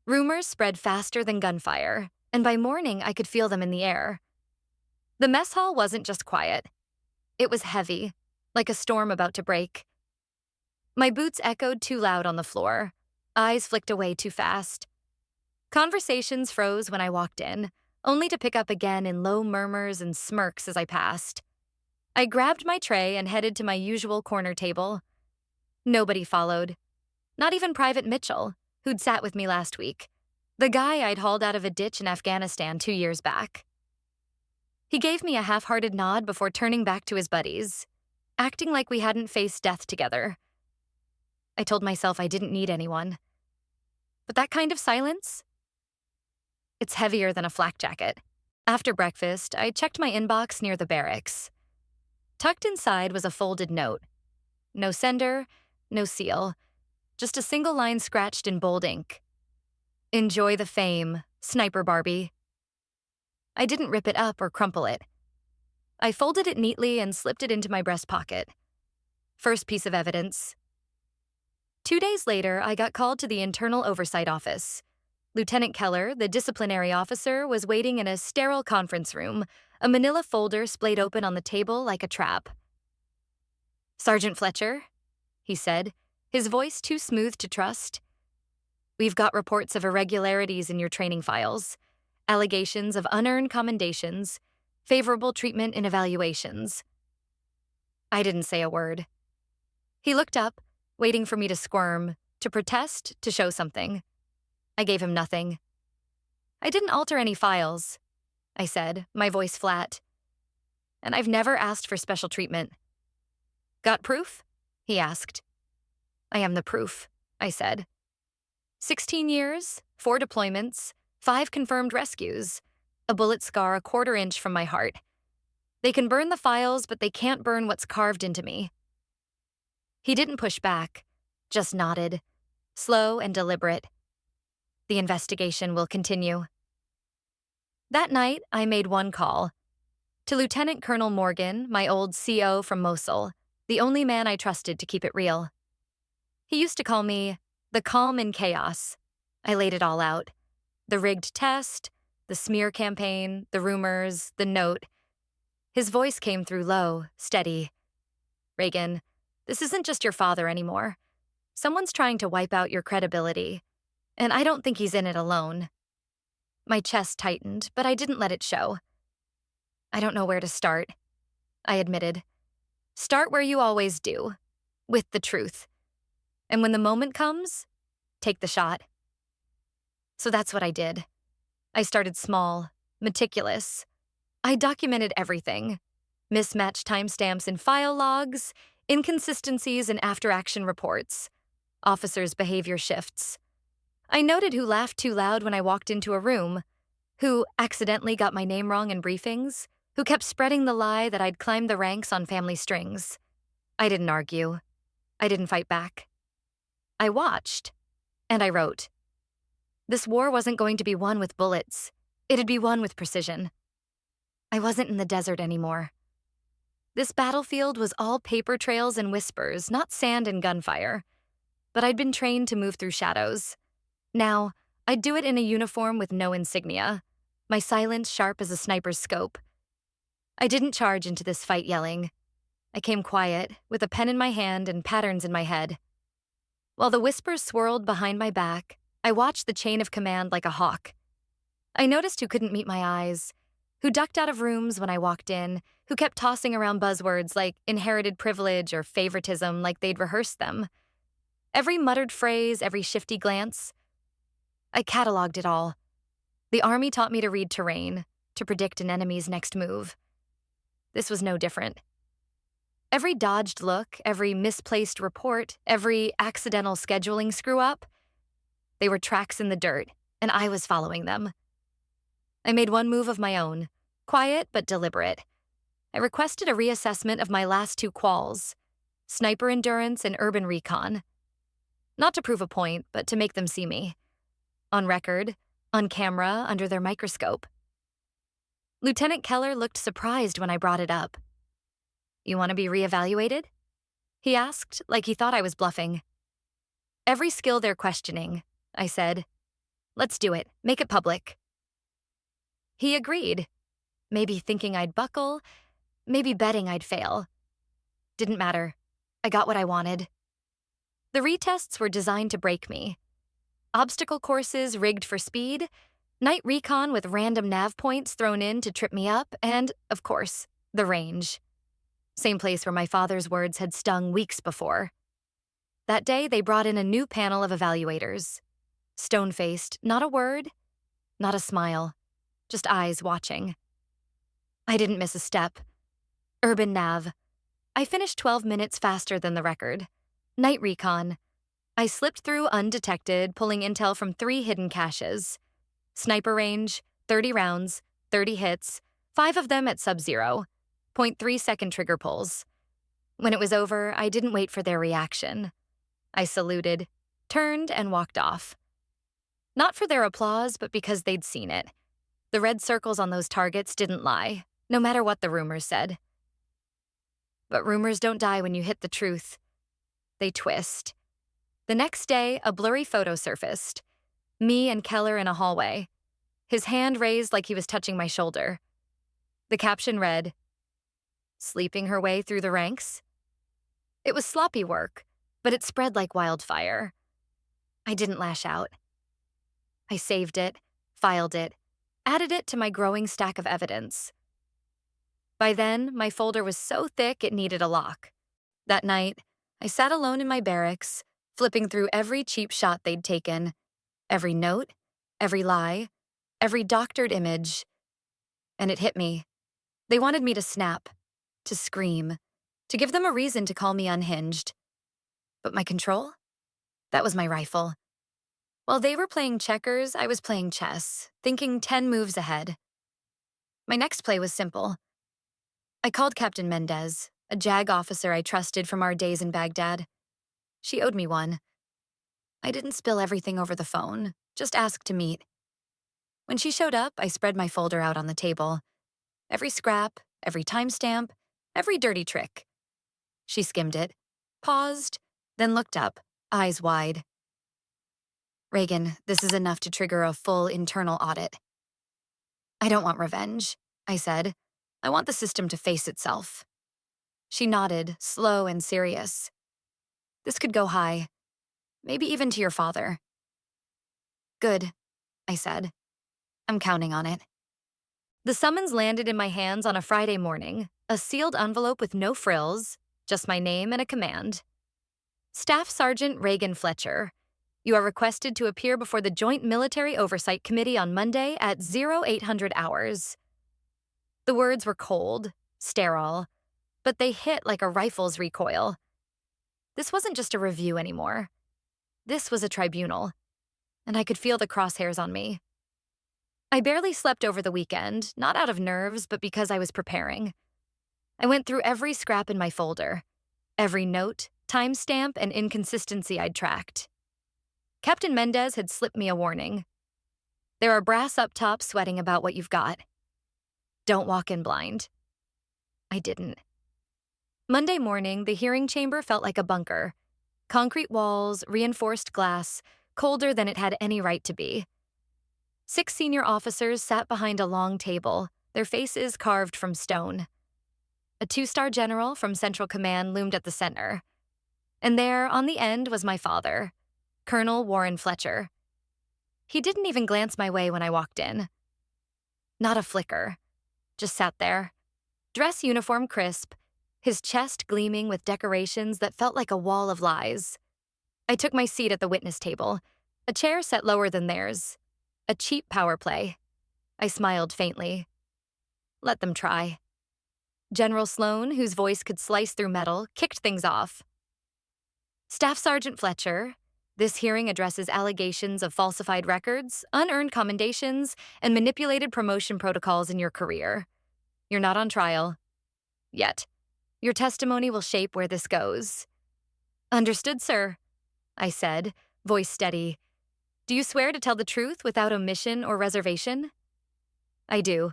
Rumors spread faster than gunfire, and by morning I could feel them in the air. The mess hall wasn't just quiet. It was heavy, like a storm about to break. My boots echoed too loud on the floor. Eyes flicked away too fast. Conversations froze when I walked in, only to pick up again in low murmurs and smirks as I passed. I grabbed my tray and headed to my usual corner table. Nobody followed. Not even Private Mitchell, who'd sat with me last week, the guy I'd hauled out of a ditch in Afghanistan 2 years back. He gave me a half-hearted nod before turning back to his buddies, acting like we hadn't faced death together. I told myself I didn't need anyone. But that kind of silence? It's heavier than a flak jacket. After breakfast, I checked my inbox near the barracks. Tucked inside was a folded note. No sender, no seal, just a single line scratched in bold ink. Enjoy the fame, Sniper Barbie. I didn't rip it up or crumple it. I folded it neatly and slipped it into my breast pocket. First piece of evidence. 2 days later, I got called to the Internal Oversight Office. Lieutenant Keller, the disciplinary officer, was waiting in a sterile conference room, a manila folder splayed open on the table like a trap. "Sergeant Fletcher," he said, his voice too smooth to trust. "We've got reports of irregularities in your training files, allegations of unearned commendations, favorable treatment in evaluations." I didn't say a word. He looked up, waiting for me to squirm, to protest, to show something. I gave him nothing. "I didn't alter any files," I said, my voice flat. "And I've never asked for special treatment." "Got proof?" he asked. "I am the proof," I said. 16 years, 4 deployments, 5 confirmed rescues, a bullet scar a quarter-inch from my heart. They can burn the files, but they can't burn what's carved into me. He didn't push back, just nodded, slow and deliberate. "The investigation will continue." That night, I made one call. To Lieutenant Colonel Morgan, my old CO from Mosul, the only man I trusted to keep it real. He used to call me the calm in chaos. I laid it all out. The rigged test, the smear campaign, the rumors, the note. His voice came through low, steady. "Reagan, this isn't just your father anymore. Someone's trying to wipe out your credibility, and I don't think he's in it alone." My chest tightened, but I didn't let it show. "I don't know where to start," I admitted. "Start where you always do, with the truth. And when the moment comes, take the shot." So that's what I did. I started small, meticulous. I documented everything. Mismatched timestamps in file logs, inconsistencies in after-action reports, officers' behavior shifts. I noted who laughed too loud when I walked into a room, who accidentally got my name wrong in briefings, who kept spreading the lie that I'd climbed the ranks on family strings. I didn't argue. I didn't fight back. I watched, and I wrote. This war wasn't going to be won with bullets. It'd be won with precision. I wasn't in the desert anymore. This battlefield was all paper trails and whispers, not sand and gunfire. But I'd been trained to move through shadows. Now, I'd do it in a uniform with no insignia, my silence sharp as a sniper's scope. I didn't charge into this fight yelling. I came quiet, with a pen in my hand and patterns in my head. While the whispers swirled behind my back, I watched the chain of command like a hawk. I noticed who couldn't meet my eyes, who ducked out of rooms when I walked in, who kept tossing around buzzwords like inherited privilege or favoritism like they'd rehearsed them. Every muttered phrase, every shifty glance. I cataloged it all. The Army taught me to read terrain, to predict an enemy's next move. This was no different. Every dodged look, every misplaced report, every accidental scheduling screw-up, they were tracks in the dirt, and I was following them. I made one move of my own, quiet but deliberate. I requested a reassessment of my last 2 quals, sniper endurance and urban recon. Not to prove a point, but to make them see me. On record, on camera, under their microscope. Lieutenant Keller looked surprised when I brought it up. "You want to be reevaluated?" he asked, like he thought I was bluffing. "Every skill they're questioning," I said. "Let's do it. Make it public." He agreed. Maybe thinking I'd buckle, maybe betting I'd fail. Didn't matter. I got what I wanted. The retests were designed to break me. Obstacle courses rigged for speed, night recon with random nav points thrown in to trip me up, and, of course, the range. Same place where my father's words had stung weeks before. That day, they brought in a new panel of evaluators. Stone-faced, not a word, not a smile, just eyes watching. I didn't miss a step. Urban nav. I finished 12 minutes faster than the record. Night recon. I slipped through undetected, pulling intel from 3 hidden caches. Sniper range, 30 rounds, 30 hits, 5 of them at sub-zero, 0.3-second trigger pulls. When it was over, I didn't wait for their reaction. I saluted, turned, and walked off. Not for their applause, but because they'd seen it. The red circles on those targets didn't lie, no matter what the rumors said. But rumors don't die when you hit the truth. They twist. The next day, a blurry photo surfaced. Me and Keller in a hallway. His hand raised like he was touching my shoulder. The caption read, "Sleeping her way through the ranks?" It was sloppy work, but it spread like wildfire. I didn't lash out. I saved it, filed it, added it to my growing stack of evidence. By then, my folder was so thick it needed a lock. That night, I sat alone in my barracks, flipping through every cheap shot they'd taken, every note, every lie, every doctored image. And it hit me. They wanted me to snap, to scream, to give them a reason to call me unhinged. But my control? That was my rifle. While they were playing checkers, I was playing chess, thinking 10 moves ahead. My next play was simple. I called Captain Mendez, a JAG officer I trusted from our days in Baghdad. She owed me one. I didn't spill everything over the phone, just asked to meet. When she showed up, I spread my folder out on the table. Every scrap, every timestamp, every dirty trick. She skimmed it, paused, then looked up, eyes wide. "Reagan, this is enough to trigger a full internal audit." "I don't want revenge," I said. "I want the system to face itself." She nodded, slow and serious. "This could go high. Maybe even to your father." "Good," I said. "I'm counting on it." The summons landed in my hands on a Friday morning, a sealed envelope with no frills, just my name and a command. Staff Sergeant Reagan Fletcher, you are requested to appear before the Joint Military Oversight Committee on Monday at 0800 hours. The words were cold, sterile, but they hit like a rifle's recoil. This wasn't just a review anymore. This was a tribunal, and I could feel the crosshairs on me. I barely slept over the weekend, not out of nerves, but because I was preparing. I went through every scrap in my folder, every note, timestamp, and inconsistency I'd tracked. Captain Mendez had slipped me a warning. There are brass up top sweating about what you've got. Don't walk in blind. I didn't. Monday morning, the hearing chamber felt like a bunker. Concrete walls, reinforced glass, colder than it had any right to be. 6 senior officers sat behind a long table, their faces carved from stone. A 2-star general from Central Command loomed at the center. And there, on the end, was my father, Colonel Warren Fletcher. He didn't even glance my way when I walked in. Not a flicker. Just sat there. Dress uniform crisp, his chest gleaming with decorations that felt like a wall of lies. I took my seat at the witness table, a chair set lower than theirs. A cheap power play. I smiled faintly. Let them try. General Sloan, whose voice could slice through metal, kicked things off. Staff Sergeant Fletcher, this hearing addresses allegations of falsified records, unearned commendations, and manipulated promotion protocols in your career. You're not on trial. Yet. Your testimony will shape where this goes. Understood, sir, I said, voice steady. Do you swear to tell the truth without omission or reservation? I do.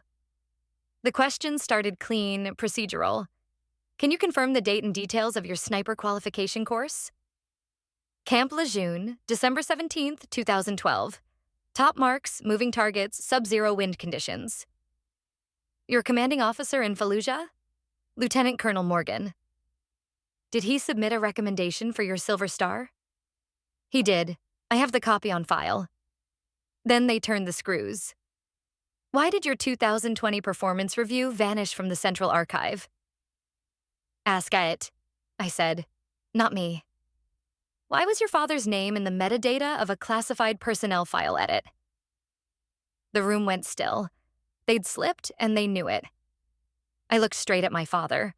The questions started clean, procedural. Can you confirm the date and details of your sniper qualification course? Camp Lejeune, December 17th, 2012. Top marks, moving targets, sub-zero wind conditions. Your commanding officer in Fallujah? Lieutenant Colonel Morgan. Did he submit a recommendation for your Silver Star? He did. I have the copy on file. Then they turned the screws. Why did your 2020 performance review vanish from the Central Archive? Ask it, I said. Not me. Why was your father's name in the metadata of a classified personnel file edit? The room went still. They'd slipped, and they knew it. I looked straight at my father.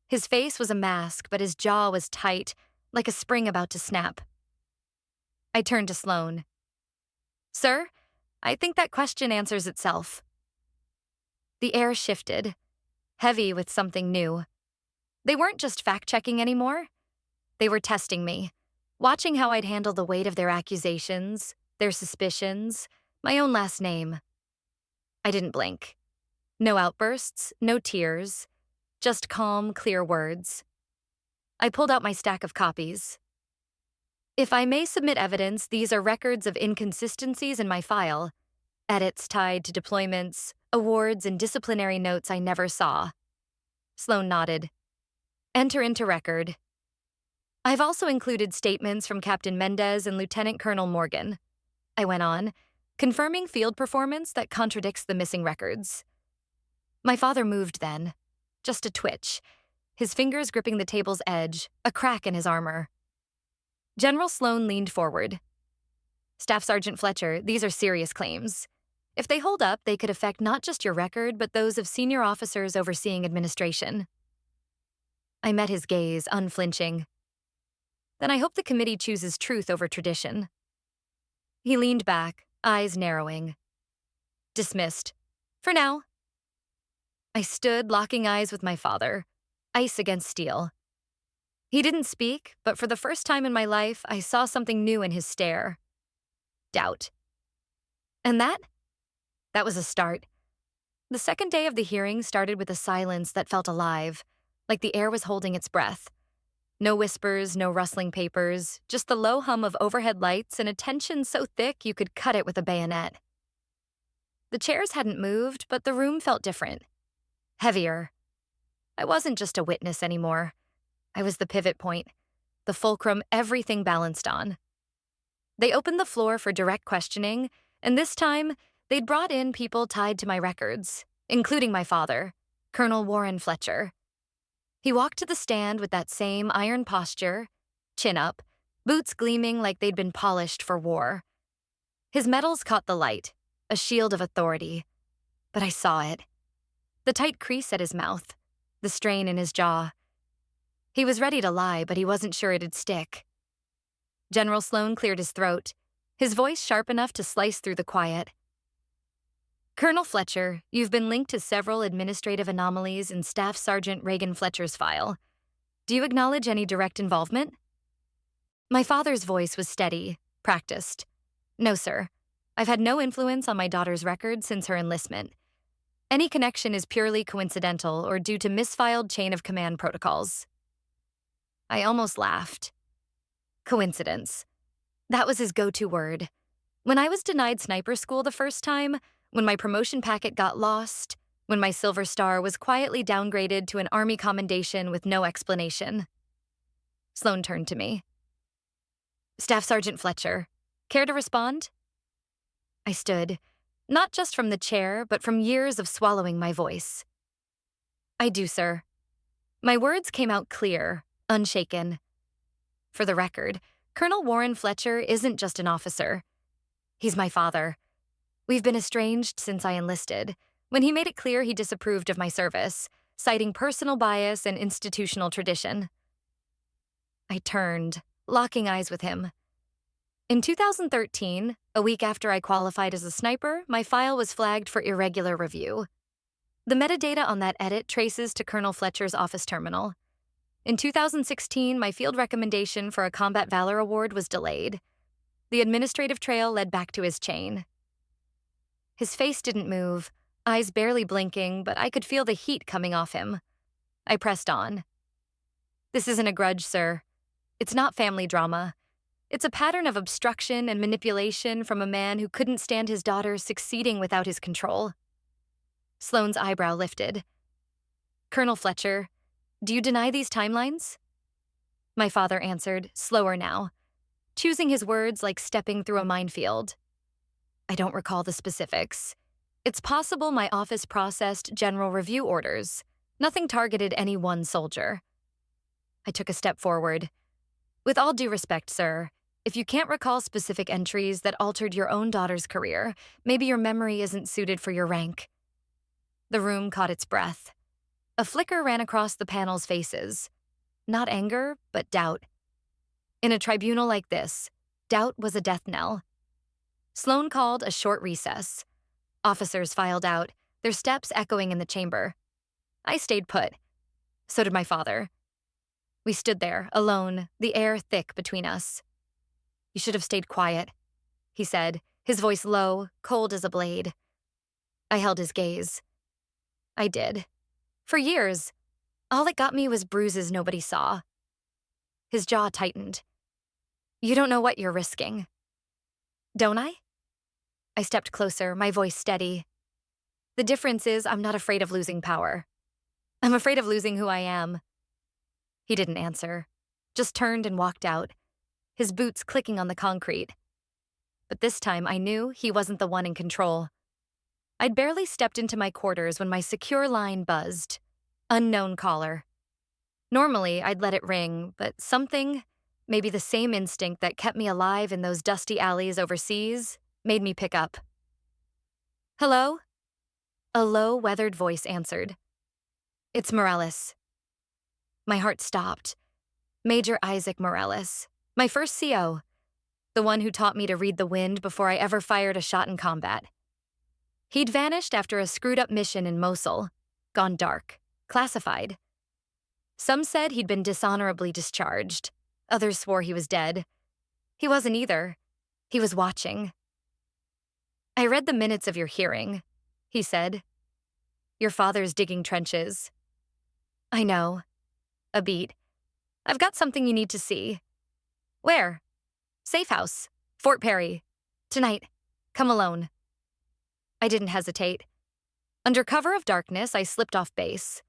His face was a mask, but his jaw was tight, like a spring about to snap. I turned to Sloan. Sir, I think that question answers itself. The air shifted, heavy with something new. They weren't just fact-checking anymore. They were testing me, watching how I'd handle the weight of their accusations, their suspicions, my own last name. I didn't blink. No outbursts, no tears, just calm, clear words. I pulled out my stack of copies. If I may submit evidence, these are records of inconsistencies in my file, edits tied to deployments, awards, and disciplinary notes I never saw. Sloan nodded. Enter into record. I've also included statements from Captain Mendez and Lieutenant Colonel Morgan. I went on, confirming field performance that contradicts the missing records. My father moved then. Just a twitch, his fingers gripping the table's edge, a crack in his armor. General Sloan leaned forward. Staff Sergeant Fletcher, these are serious claims. If they hold up, they could affect not just your record, but those of senior officers overseeing administration. I met his gaze, unflinching. Then I hope the committee chooses truth over tradition. He leaned back, eyes narrowing. Dismissed. For now. I stood, locking eyes with my father, ice against steel. He didn't speak, but for the first time in my life, I saw something new in his stare. Doubt. And that was a start. The second day of the hearing started with a silence that felt alive, like the air was holding its breath. No whispers, no rustling papers, just the low hum of overhead lights and a tension so thick you could cut it with a bayonet. The chairs hadn't moved, but the room felt different. Heavier. I wasn't just a witness anymore. I was the pivot point, the fulcrum everything balanced on. They opened the floor for direct questioning, and this time, they'd brought in people tied to my records, including my father, Colonel Warren Fletcher. He walked to the stand with that same iron posture, chin up, boots gleaming like they'd been polished for war. His medals caught the light, a shield of authority. But I saw it. The tight crease at his mouth, the strain in his jaw. He was ready to lie, but he wasn't sure it'd stick. General Sloan cleared his throat, his voice sharp enough to slice through the quiet. Colonel Fletcher, you've been linked to several administrative anomalies in Staff Sergeant Reagan Fletcher's file. Do you acknowledge any direct involvement? My father's voice was steady, practiced. No, sir. I've had no influence on my daughter's record since her enlistment. Any connection is purely coincidental or due to misfiled chain of command protocols. I almost laughed. Coincidence. That was his go-to word. When I was denied sniper school the first time, when my promotion packet got lost, when my Silver Star was quietly downgraded to an Army commendation with no explanation. Sloan turned to me. Staff Sergeant Fletcher, care to respond? I stood, not just from the chair, but from years of swallowing my voice. I do, sir. My words came out clear, unshaken. For the record, Colonel Warren Fletcher isn't just an officer. He's my father. We've been estranged since I enlisted, when he made it clear he disapproved of my service, citing personal bias and institutional tradition. I turned, locking eyes with him. In 2013, a week after I qualified as a sniper, my file was flagged for irregular review. The metadata on that edit traces to Colonel Fletcher's office terminal. In 2016, my field recommendation for a Combat Valor Award was delayed. The administrative trail led back to his chain. His face didn't move, eyes barely blinking, but I could feel the heat coming off him. I pressed on. This isn't a grudge, sir. It's not family drama. It's a pattern of obstruction and manipulation from a man who couldn't stand his daughter succeeding without his control. Sloan's eyebrow lifted. Colonel Fletcher, do you deny these timelines? My father answered, slower now, choosing his words like stepping through a minefield. I don't recall the specifics. It's possible my office processed general review orders. Nothing targeted any one soldier. I took a step forward. With all due respect, sir, if you can't recall specific entries that altered your own daughter's career, maybe your memory isn't suited for your rank. The room caught its breath. A flicker ran across the panel's faces. Not anger, but doubt. In a tribunal like this, doubt was a death knell. Sloan called a short recess. Officers filed out, their steps echoing in the chamber. I stayed put. So did my father. We stood there, alone, the air thick between us. "You should have stayed quiet," he said, his voice low, cold as a blade. I held his gaze. I did. For years. All it got me was bruises nobody saw. His jaw tightened. "You don't know what you're risking." "Don't I?" I stepped closer, my voice steady. "The difference is I'm not afraid of losing power. I'm afraid of losing who I am." He didn't answer, just turned and walked out, his boots clicking on the concrete. But this time I knew he wasn't the one in control. I'd barely stepped into my quarters when my secure line buzzed. Unknown caller. Normally, I'd let it ring, but something, maybe the same instinct that kept me alive in those dusty alleys overseas, made me pick up. "Hello?" A low, weathered voice answered. "It's Morales." My heart stopped. Major Isaac Morales, my first CO, the one who taught me to read the wind before I ever fired a shot in combat. He'd vanished after a screwed-up mission in Mosul, gone dark, classified. Some said he'd been dishonorably discharged. Others swore he was dead. He wasn't either. He was watching. "I read the minutes of your hearing," he said. "Your father's digging trenches." "I know." A beat. "I've got something you need to see." "Where?" "Safe house. Fort Perry. Tonight. Come alone." I didn't hesitate. Under cover of darkness, I slipped off base.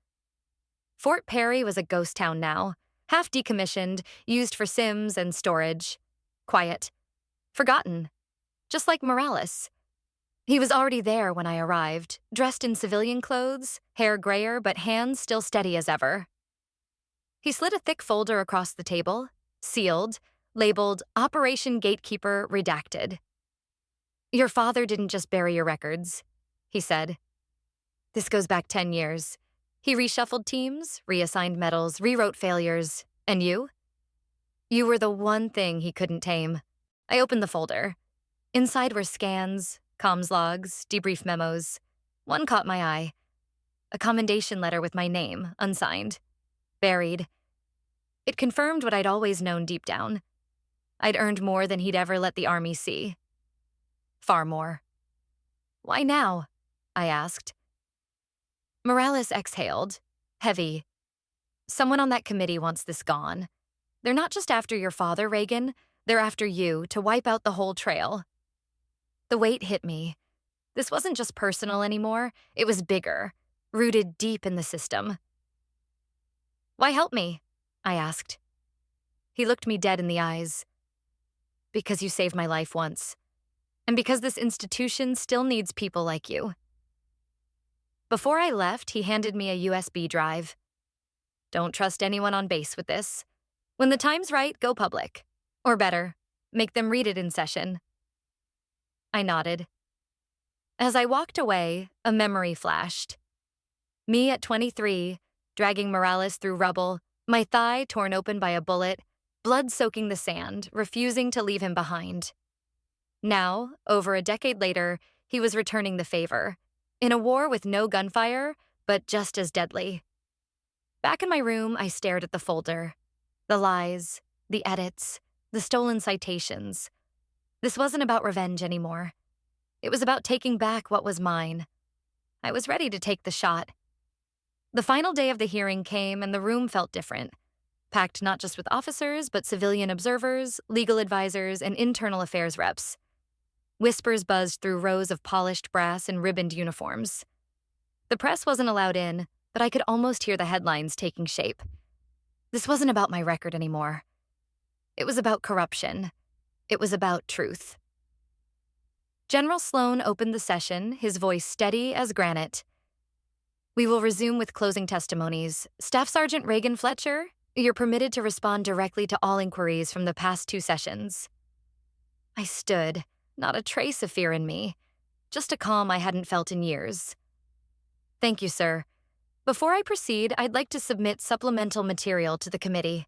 Fort Perry was a ghost town now, half decommissioned, used for sims and storage. Quiet. Forgotten. Just like Morales. He was already there when I arrived, dressed in civilian clothes, hair grayer but hands still steady as ever. He slid a thick folder across the table, sealed, labeled Operation Gatekeeper Redacted. "Your father didn't just bury your records," he said. "This goes back 10 years. He reshuffled teams, reassigned medals, rewrote failures. And you? You were the one thing he couldn't tame." I opened the folder. Inside were scans, comms logs, debrief memos. One caught my eye. A commendation letter with my name, unsigned. Buried. It confirmed what I'd always known deep down. I'd earned more than he'd ever let the Army see. Far more. "Why now?" I asked. Morales exhaled, heavy. "Someone on that committee wants this gone. They're not just after your father, Reagan. They're after you, to wipe out the whole trail." The weight hit me. This wasn't just personal anymore. It was bigger, rooted deep in the system. "Why help me?" I asked. He looked me dead in the eyes. "Because you saved my life once. And because this institution still needs people like you." Before I left, he handed me a USB drive. "Don't trust anyone on base with this. When the time's right, go public. Or better, make them read it in session." I nodded. As I walked away, a memory flashed. Me at 23, dragging Morales through rubble, my thigh torn open by a bullet, blood soaking the sand, refusing to leave him behind. Now, over a decade later, he was returning the favor, in a war with no gunfire, but just as deadly. Back in my room, I stared at the folder. The lies, the edits, the stolen citations. This wasn't about revenge anymore. It was about taking back what was mine. I was ready to take the shot. The final day of the hearing came, and the room felt different. Packed not just with officers, but civilian observers, legal advisors, and internal affairs reps. Whispers buzzed through rows of polished brass and ribboned uniforms. The press wasn't allowed in, but I could almost hear the headlines taking shape. This wasn't about my record anymore. It was about corruption. It was about truth. General Sloan opened the session, his voice steady as granite. "We will resume with closing testimonies. Staff Sergeant Reagan Fletcher, you're permitted to respond directly to all inquiries from the past 2 sessions." I stood, not a trace of fear in me, just a calm I hadn't felt in years. "Thank you, sir. Before I proceed, I'd like to submit supplemental material to the committee."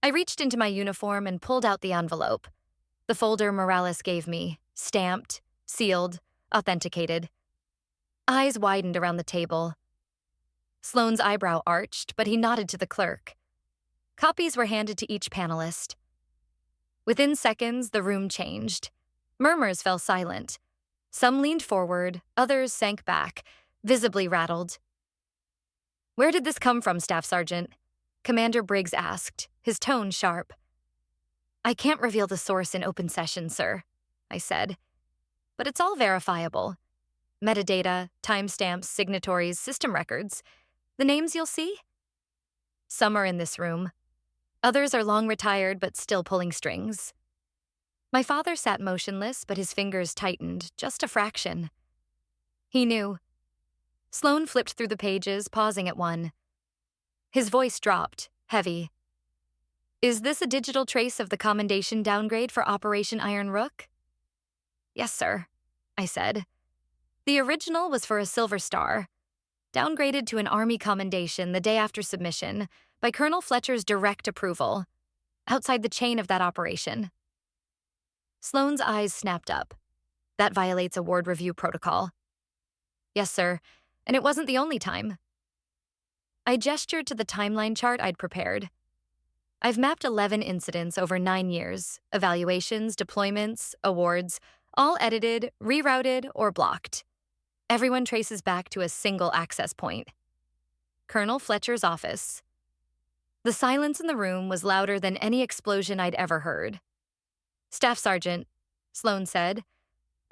I reached into my uniform and pulled out the envelope. The folder Morales gave me, stamped, sealed, authenticated. Eyes widened around the table. Sloane's eyebrow arched, but he nodded to the clerk. Copies were handed to each panelist. Within seconds, the room changed. Murmurs fell silent. Some leaned forward, others sank back, visibly rattled. "Where did this come from, Staff Sergeant?" Commander Briggs asked, his tone sharp. "I can't reveal the source in open session, sir," I said. "But it's all verifiable. Metadata, timestamps, signatories, system records. The names you'll see? Some are in this room. Others are long retired but still pulling strings." My father sat motionless, but his fingers tightened, just a fraction. He knew. Sloane flipped through the pages, pausing at one. His voice dropped, heavy. "Is this a digital trace of the commendation downgrade for Operation Iron Rook?" "Yes, sir," I said. "The original was for a Silver Star, downgraded to an Army commendation the day after submission by Colonel Fletcher's direct approval, outside the chain of that operation." Sloane's eyes snapped up. "That violates award review protocol." "Yes, sir, and it wasn't the only time." I gestured to the timeline chart I'd prepared. "I've mapped 11 incidents over 9 years, evaluations, deployments, awards, all edited, rerouted, or blocked. Everyone traces back to a single access point: Colonel Fletcher's office." The silence in the room was louder than any explosion I'd ever heard. "Staff Sergeant," Sloane said,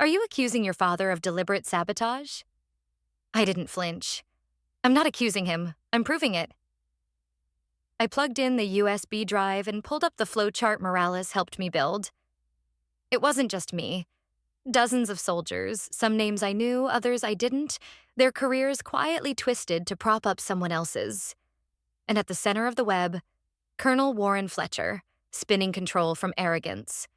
"are you accusing your father of deliberate sabotage?" I didn't flinch. "I'm not accusing him. I'm proving it." I plugged in the USB drive and pulled up the flowchart Morales helped me build. It wasn't just me. Dozens of soldiers, some names I knew, others I didn't, their careers quietly twisted to prop up someone else's. And at the center of the web, Colonel Warren Fletcher, spinning control from arrogance.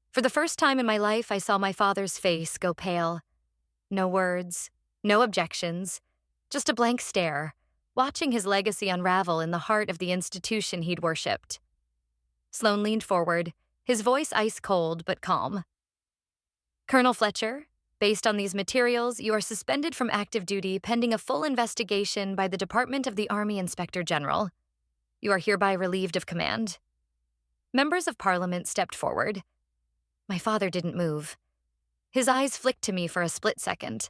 For the first time in my life, I saw my father's face go pale. No words, no objections, just a blank stare, watching his legacy unravel in the heart of the institution he'd worshipped. Sloane leaned forward, his voice ice cold but calm. "Colonel Fletcher, based on these materials, you are suspended from active duty pending a full investigation by the Department of the Army Inspector General. You are hereby relieved of command." Members of Parliament stepped forward. My father didn't move. His eyes flicked to me for a split second.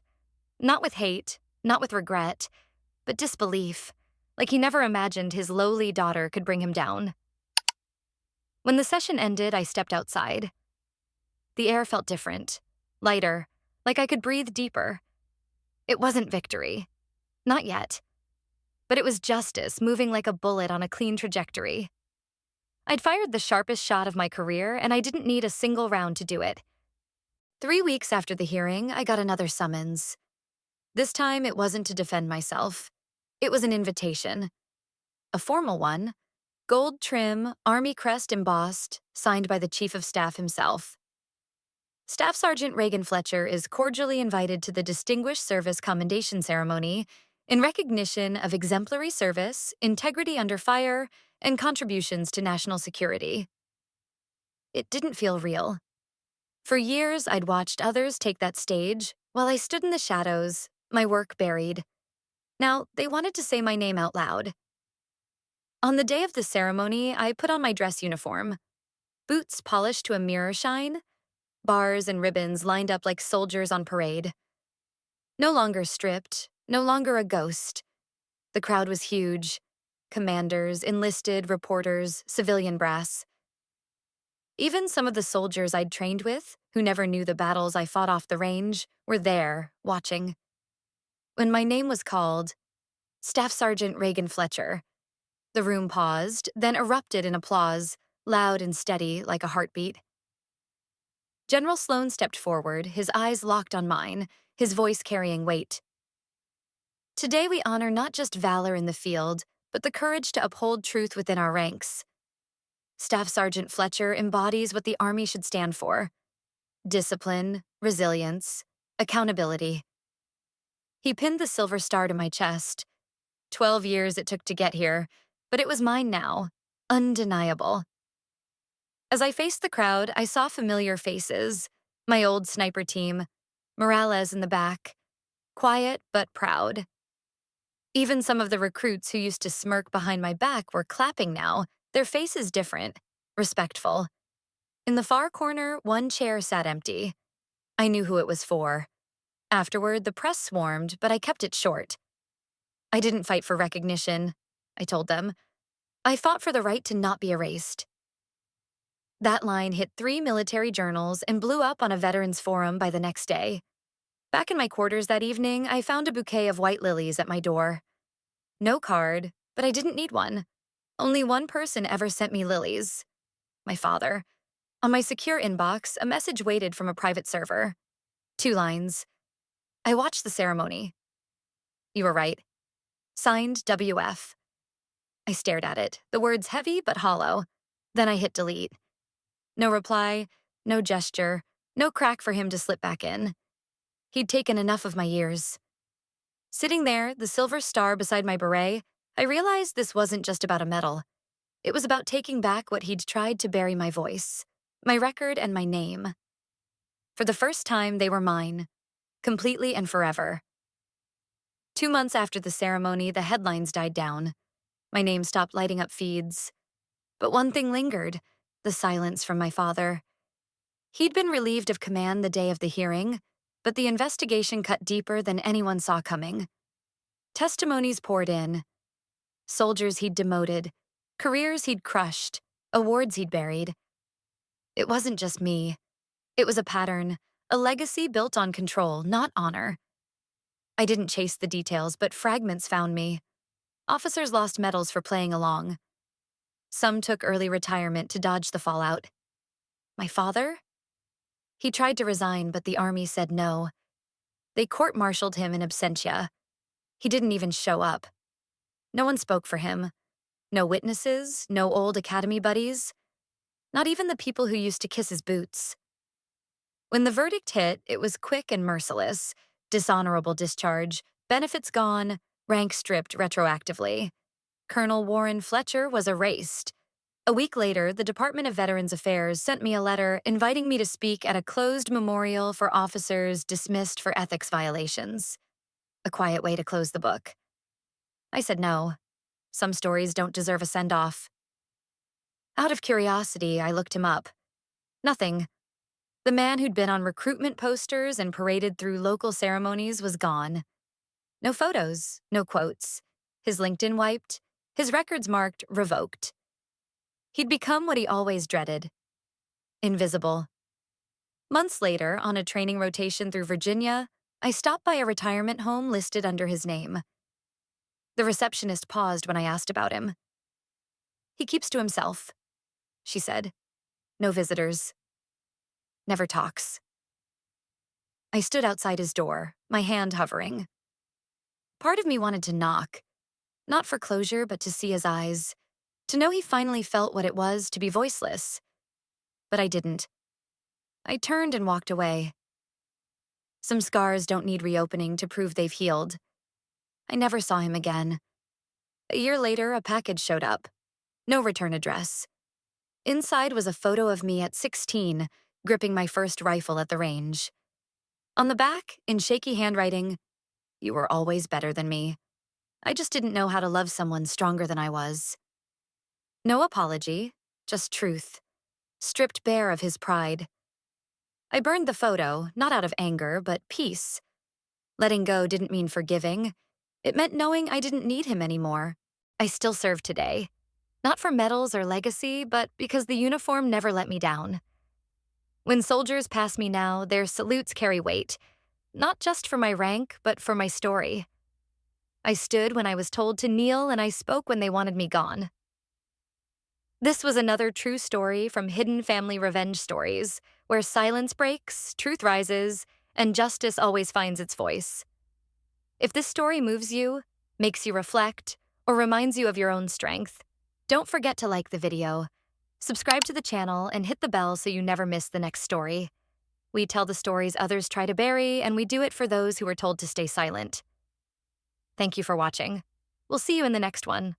Not with hate, not with regret, but disbelief, like he never imagined his lowly daughter could bring him down. When the session ended, I stepped outside. The air felt different, lighter, like I could breathe deeper. It wasn't victory. Not yet. But it was justice moving like a bullet on a clean trajectory. I'd fired the sharpest shot of my career, and I didn't need a single round to do it. 3 weeks after the hearing, I got another summons. This time, it wasn't to defend myself. It was an invitation. A formal one, gold trim, Army crest embossed, signed by the Chief of Staff himself. Staff Sergeant Reagan Fletcher is cordially invited to the Distinguished Service Commendation Ceremony in recognition of exemplary service, integrity under fire, and contributions to national security. It didn't feel real. For years, I'd watched others take that stage while I stood in the shadows, my work buried. Now, they wanted to say my name out loud. On the day of the ceremony, I put on my dress uniform. Boots polished to a mirror shine, bars and ribbons lined up like soldiers on parade. No longer stripped, no longer a ghost. The crowd was huge. Commanders, enlisted, reporters, civilian brass. Even some of the soldiers I'd trained with, who never knew the battles I fought off the range, were there, watching. When my name was called, Staff Sergeant Reagan Fletcher, the room paused, then erupted in applause, loud and steady like a heartbeat. General Sloane stepped forward, his eyes locked on mine, his voice carrying weight. "Today we honor not just valor in the field, but the courage to uphold truth within our ranks. Staff Sergeant Fletcher embodies what the Army should stand for: discipline, resilience, accountability." He pinned the silver star to my chest. 12 years it took to get here, but it was mine now, undeniable. As I faced the crowd, I saw familiar faces: my old sniper team, Morales in the back, quiet but proud. Even some of the recruits who used to smirk behind my back were clapping now, their faces different, respectful. In the far corner, one chair sat empty. I knew who it was for. Afterward, the press swarmed, but I kept it short. I didn't fight for recognition, I told them. I fought for the right to not be erased. That line hit 3 military journals and blew up on a veterans forum by the next day. Back in my quarters that evening, I found a bouquet of white lilies at my door. No card, but I didn't need one. Only one person ever sent me lilies. My father. On my secure inbox, a message waited from a private server. 2 lines. I watched the ceremony. You were right. Signed, WF. I stared at it, the words heavy but hollow. Then I hit delete. No reply, no gesture, no crack for him to slip back in. He'd taken enough of my years. Sitting there, the silver star beside my beret, I realized this wasn't just about a medal. It was about taking back what he'd tried to bury my voice, my record and my name. For the first time, they were mine, completely and forever. 2 months after the ceremony, the headlines died down. My name stopped lighting up feeds. But one thing lingered, the silence from my father. He'd been relieved of command the day of the hearing, but the investigation cut deeper than anyone saw coming. Testimonies poured in. Soldiers he'd demoted, careers he'd crushed, awards he'd buried. It wasn't just me. It was a pattern, a legacy built on control, not honor. I didn't chase the details, but fragments found me. Officers lost medals for playing along. Some took early retirement to dodge the fallout. My father? He tried to resign, but the Army said no. They court-martialed him in absentia. He didn't even show up. No one spoke for him. No witnesses, no old academy buddies. Not even the people who used to kiss his boots. When the verdict hit, it was quick and merciless. Dishonorable discharge, benefits gone, rank stripped retroactively. Colonel Warren Fletcher was erased. A week later, the Department of Veterans Affairs sent me a letter inviting me to speak at a closed memorial for officers dismissed for ethics violations. A quiet way to close the book. I said no. Some stories don't deserve a send-off. Out of curiosity, I looked him up. Nothing. The man who'd been on recruitment posters and paraded through local ceremonies was gone. No photos, no quotes. His LinkedIn wiped, his records marked revoked. He'd become what he always dreaded. Invisible. Months later, on a training rotation through Virginia, I stopped by a retirement home listed under his name. The receptionist paused when I asked about him. He keeps to himself, she said. No visitors. Never talks. I stood outside his door, my hand hovering. Part of me wanted to knock. Not for closure, but to see his eyes. To know he finally felt what it was to be voiceless. But I didn't. I turned and walked away. Some scars don't need reopening to prove they've healed. I never saw him again. A year later, a package showed up. No return address. Inside was a photo of me at 16, gripping my first rifle at the range. On the back, in shaky handwriting, "You were always better than me. I just didn't know how to love someone stronger than I was." No apology, just truth, stripped bare of his pride. I burned the photo, not out of anger, but peace. Letting go didn't mean forgiving. It meant knowing I didn't need him anymore. I still serve today. Not for medals or legacy, but because the uniform never let me down. When soldiers pass me now, their salutes carry weight, not just for my rank, but for my story. I stood when I was told to kneel, and I spoke when they wanted me gone. This was another true story from Hidden Family Revenge Stories, where silence breaks, truth rises, and justice always finds its voice. If this story moves you, makes you reflect, or reminds you of your own strength, don't forget to like the video, subscribe to the channel, and hit the bell so you never miss the next story. We tell the stories others try to bury, and we do it for those who were told to stay silent. Thank you for watching. We'll see you in the next one.